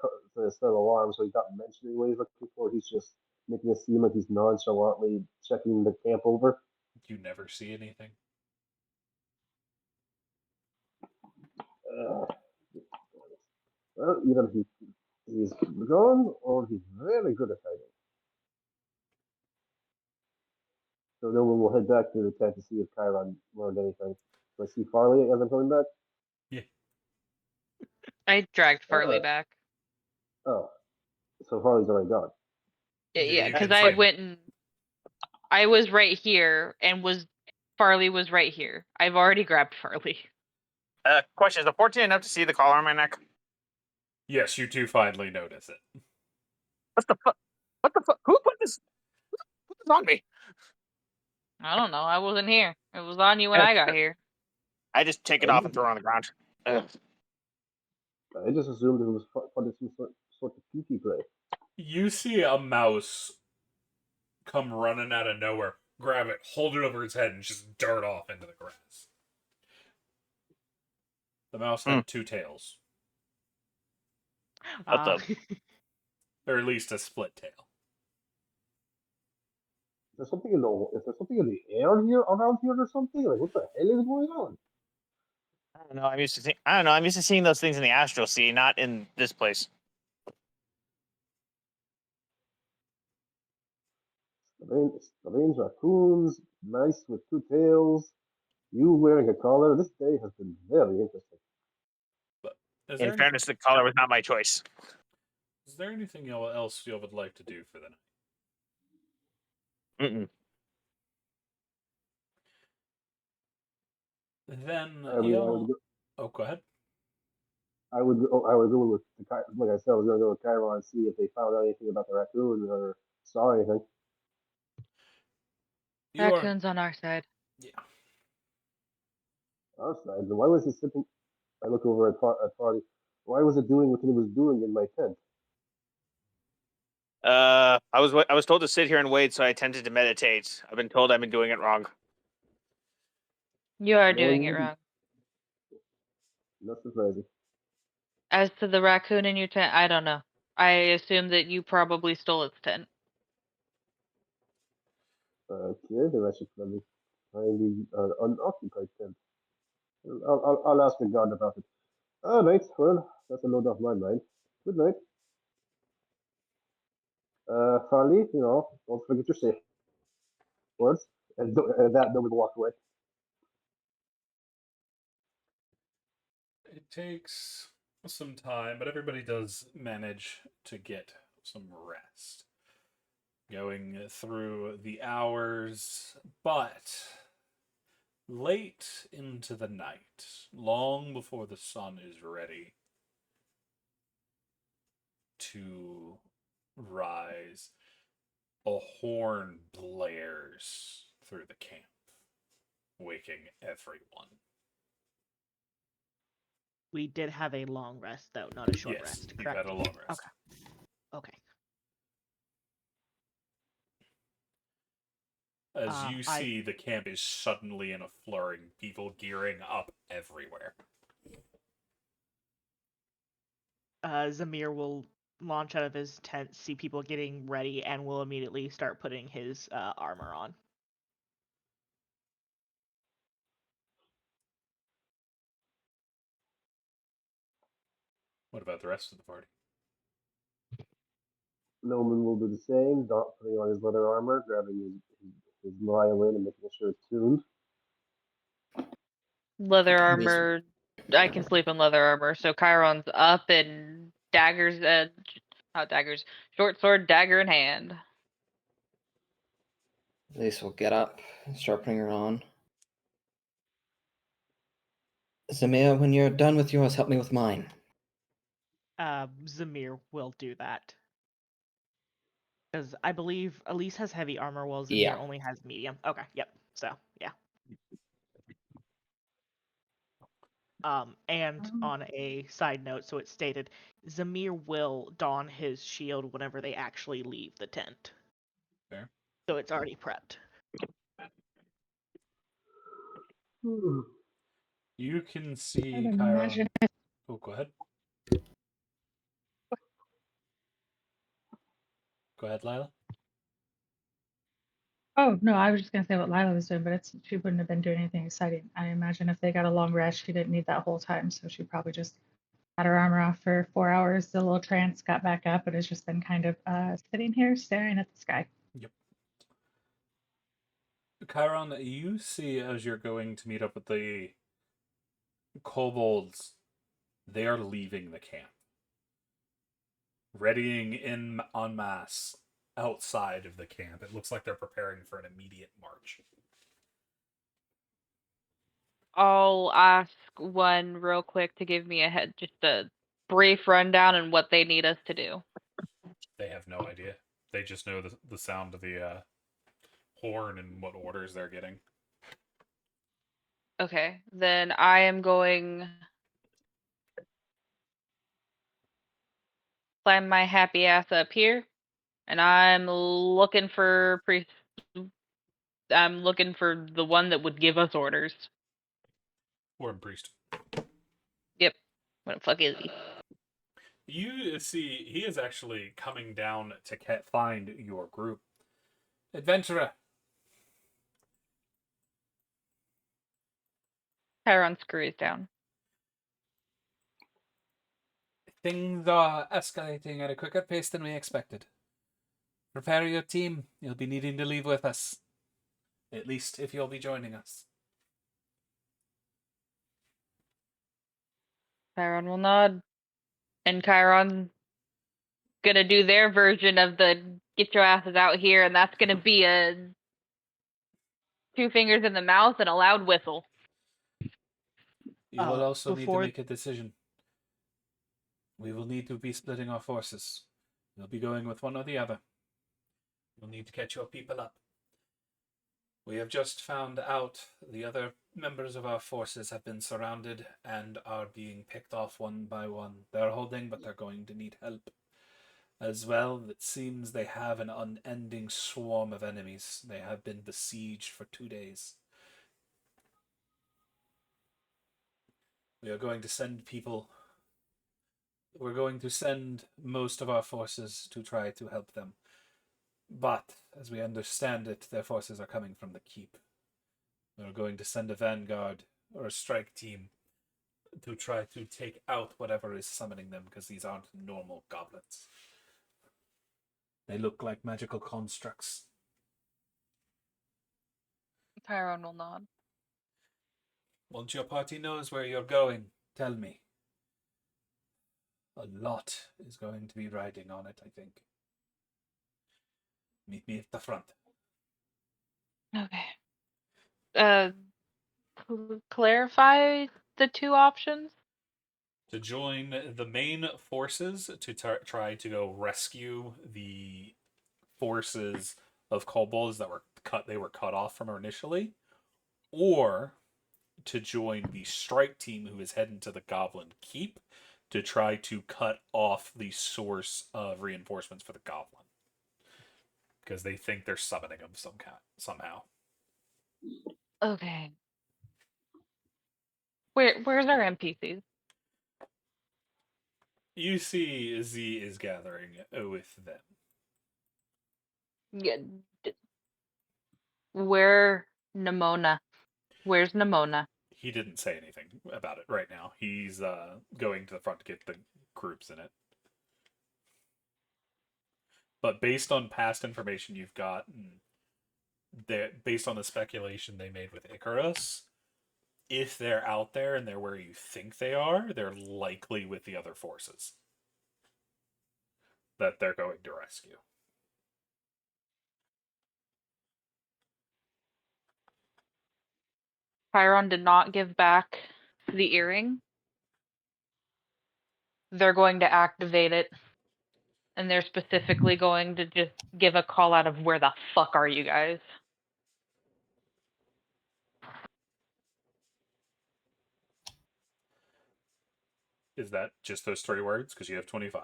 set an alarm, so he's not mentioning what he's looking for. He's just making it seem like he's nonchalantly checking the camp over. You never see anything. Uh, well, either he's gone or he's very good at hiding. So then we'll head back to the tent to see if Chiron learned anything. Do I see Farley as I'm coming back? Yeah. I dragged Farley Uh, back. oh, so Farley's already gone. Yeah, You because can I say went and I was right here and Farley was right here. I've already grabbed Farley. Question: is a 14 enough to see the collar on my neck? Yes, you two finally notice it. What the fuck? What the fuck? Who put this on me? I don't know. I wasn't here. It was on you when I got here. I just take it off and throw it on the ground. Ugh. I just assumed it was for some sort of PP play. You see a mouse come running out of nowhere, grab it, hold it over its head, and just dart off into the grass. The mouse had 2 tails, What the? or at least a split tail. Is there something in the air here around here or something? Like what the hell is going on? I don't know. I'm used to seeing those things in the astral sea, not in this place. Strange raccoons, mice with 2 tails, you wearing a collar. This day has been very interesting. But is In there fairness, the collar was not my choice. is there anything else you would like to do for the night? Mm-mm. Then I mean, go ahead. I would go with like I said, I was gonna go with Cairo and see if they found out anything about the raccoon or saw anything. You are Raccoon's on our side. yeah. Outside, then why was he sitting? I look over at Party. Why was it doing what it was doing in my tent? I was told to sit here and wait, so I tended to meditate. I've been told I've been doing it wrong. You are No, doing it wrong. not surprising. As to the raccoon in your tent, I don't know. I assume that you probably stole its tent. Okay, then I should probably find the unoccupied tent. I'll ask the guard about it. All right, well, that's a load off my mind. Good night. Farley, don't forget your safe words. And that, then we walk away. It takes some time, but everybody does manage to get some rest. Going through the hours, but late into the night, long before the sun is ready to rise, a horn blares through the camp, waking everyone. We did have a long rest, though, not a short Yes, rest, you've correct? had a long rest. Okay. As you see, the camp is suddenly in a flurry, people gearing up everywhere. Zamir will launch out of his tent, see people getting ready, and will immediately start putting his armor on. What about the rest of the party? Noman will do the same, putting on his leather armor, grabbing his violin and making sure it's tuned. Leather armor. I can sleep in leather armor. So Chiron's up and daggers, not daggers, short sword, dagger in hand. Lisa will get up and start putting her on. Zamir, when you're done with yours, help me with mine. Zamir will do that. Because I believe Elise has heavy armor while Zamir Yeah. only has medium. Okay, yep. So, yeah. And on a side note, so it's stated, Zamir will don his shield whenever they actually leave the tent. Fair. So it's already prepped. You can see I would Chiron. imagine Oh, go ahead. Go ahead, Lila. Oh, no, I was just going to say what Lila was doing, but she wouldn't have been doing anything exciting. I imagine if they got a long rest, she didn't need that whole time. So she probably just had her armor off for 4 hours, did a little trance, got back up, and has just been kind of sitting here staring at the sky. Yep. Chiron, you see as you're going to meet up with the kobolds, they are leaving the camp. Readying in en masse outside of the camp. It looks like they're preparing for an immediate march. I'll ask one real quick to give me just a brief rundown on what they need us to do. They have no idea. They just know the sound of the horn and what orders they're getting. Okay, then I am going climb my happy ass up here, and I'm looking for I'm looking for the one that would give us orders. Warden Priest. Yep. What the fuck is he? You see, he is actually coming down to find your group. Adventurer. Chiron screws down. Things are escalating at a quicker pace than we expected. Prepare your team. You'll be needing to leave with us. At least if you'll be joining us. Chiron will nod. And Chiron's gonna do their version of the get your asses out here, and that's gonna be a 2 fingers in the mouth and a loud whistle. You will also need to before- make a decision. We will need to be splitting our forces. We'll be going with one or the other. You'll need to catch your people up. We have just found out the other members of our forces have been surrounded and are being picked off one by one. They're holding, but they're going to need help. As well, it seems they have an unending swarm of enemies. They have been besieged for 2 days. We are going to send people. We're going to send most of our forces to try to help them. But, as we understand it, their forces are coming from the keep. We're going to send a vanguard or a strike team to try to take out whatever is summoning them, because these aren't normal goblins. They look like magical constructs. Chiron will nod. Once your party knows where you're going, tell me. A lot is going to be riding on it, I think. Meet me at the front. Okay. Clarify the 2 options? To join the main forces to try to go rescue the forces of kobolds that were cut off from her initially, or to join the strike team who is heading to the Goblin Keep to try to cut off the source of reinforcements for the Goblin, because they think they're summoning them somehow. Okay. Where's our NPCs? You see, Z is gathering with them. Yeah. Where Nimona? Where's Nimona? He didn't say anything about it right now. He's going to the front to get the groups in it. But based on past information you've got, based on the speculation they made with Icarus, if they're out there and they're where you think they are, they're likely with the other forces that they're going to rescue. Chiron did not give back the earring. They're going to activate it. And they're specifically going to just give a call out of where the fuck are you guys? Is that just those 3 words? Because you have 25.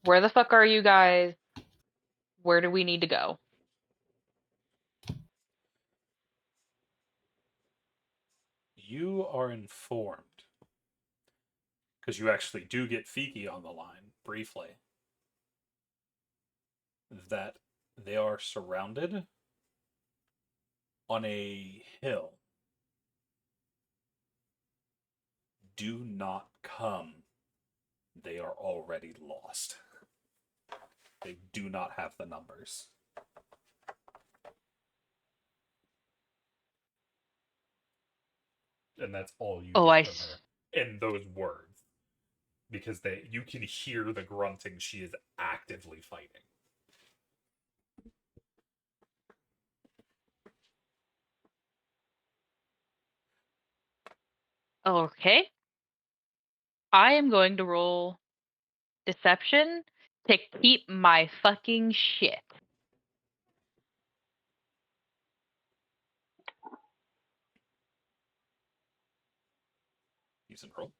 Where the fuck are you guys? Where do we need to go? You are informed, because you actually do get Fiki on the line briefly, that they are surrounded on a hill. Do not come. They are already lost. They do not have the numbers. And that's all you get from her in those words. Because you can hear the grunting. She is actively fighting. Okay. I am going to roll deception to keep my fucking shit. Decent roll.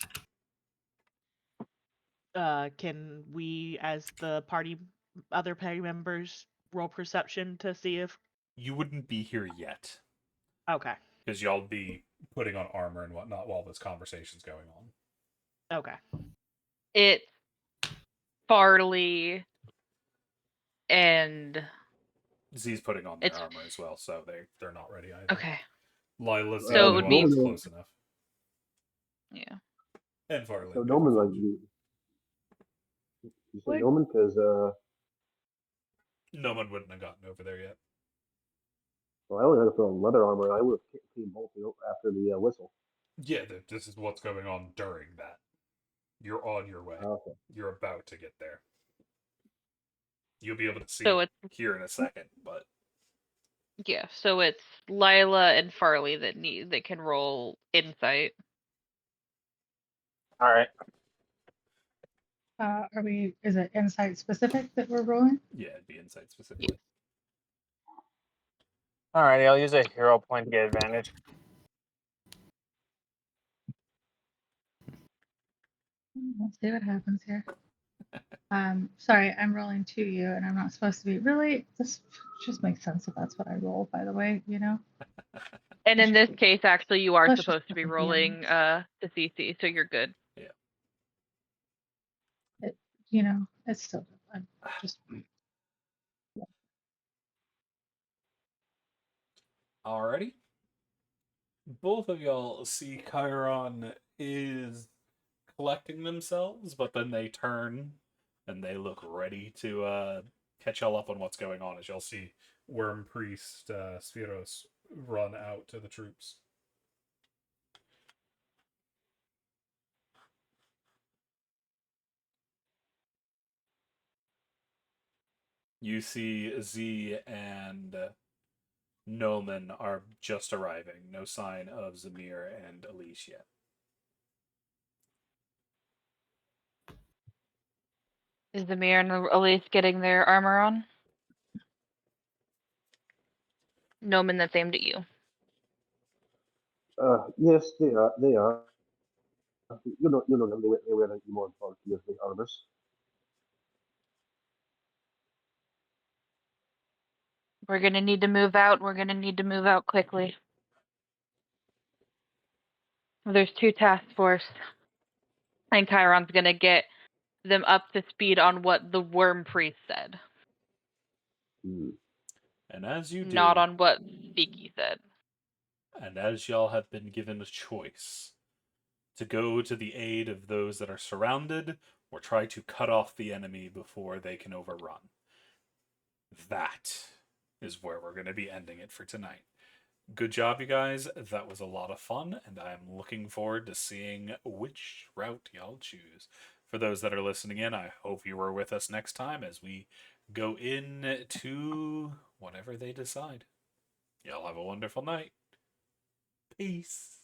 Can we, as the other party members, roll perception to see if? You wouldn't be here yet Okay. because y'all be putting on armor and whatnot while this conversation's going on. Okay. It's Farley and Z's putting on their It's- armor as well, so they're not ready either. okay. Lila's the So it only would one be- that's close enough. Yeah. And Farley. So Noman, like you say What? Noman because No one wouldn't have gotten over there yet. well, I only had to put on leather armor. I would have came both after the whistle. Yeah, this is what's going on during that. You're on your way. Okay. You're about to get there. You'll be able to see So it it's here in a second, but yeah, so it's Lila and Farley that can roll insight. All right. Is it insight specific that we're rolling? yeah, it'd be insight specifically. All right. I'll use a hero point to get advantage. Let's see what happens here. Sorry, I'm rolling to you, and I'm not supposed to be. Really, this just makes sense if that's what I roll. By the way, you know. And in this case, actually, you are Let's just supposed to be fucking be rolling honest. to CC, so you're good. You know, it's still. I'm just. Alrighty. Both of y'all see Chiron is collecting themselves, but then they turn and they look ready to catch y'all up on what's going on as y'all see Worm Priest Spheros run out to the troops. You see Z and Noman are just arriving. No sign of Zamir and Elise yet. Is the Mir and Elise getting their armor on? Noman, that's aimed at you. Yes, they are. They are. You know them. They wear the more bulky of the armors. We're gonna need to move out. We're gonna need to move out quickly. There's 2 task force, and Chiron's gonna get them up to speed on what the Worm Priest said, And as you not do, on what Speaky said. and as y'all have been given a choice to go to the aid of those that are surrounded or try to cut off the enemy before they can overrun. That is where we're going to be ending it for tonight. Good job, you guys. That was a lot of fun, and I am looking forward to seeing which route y'all choose. For those that are listening in, I hope you were with us next time as we go into whatever they decide. Y'all have a wonderful night. Peace.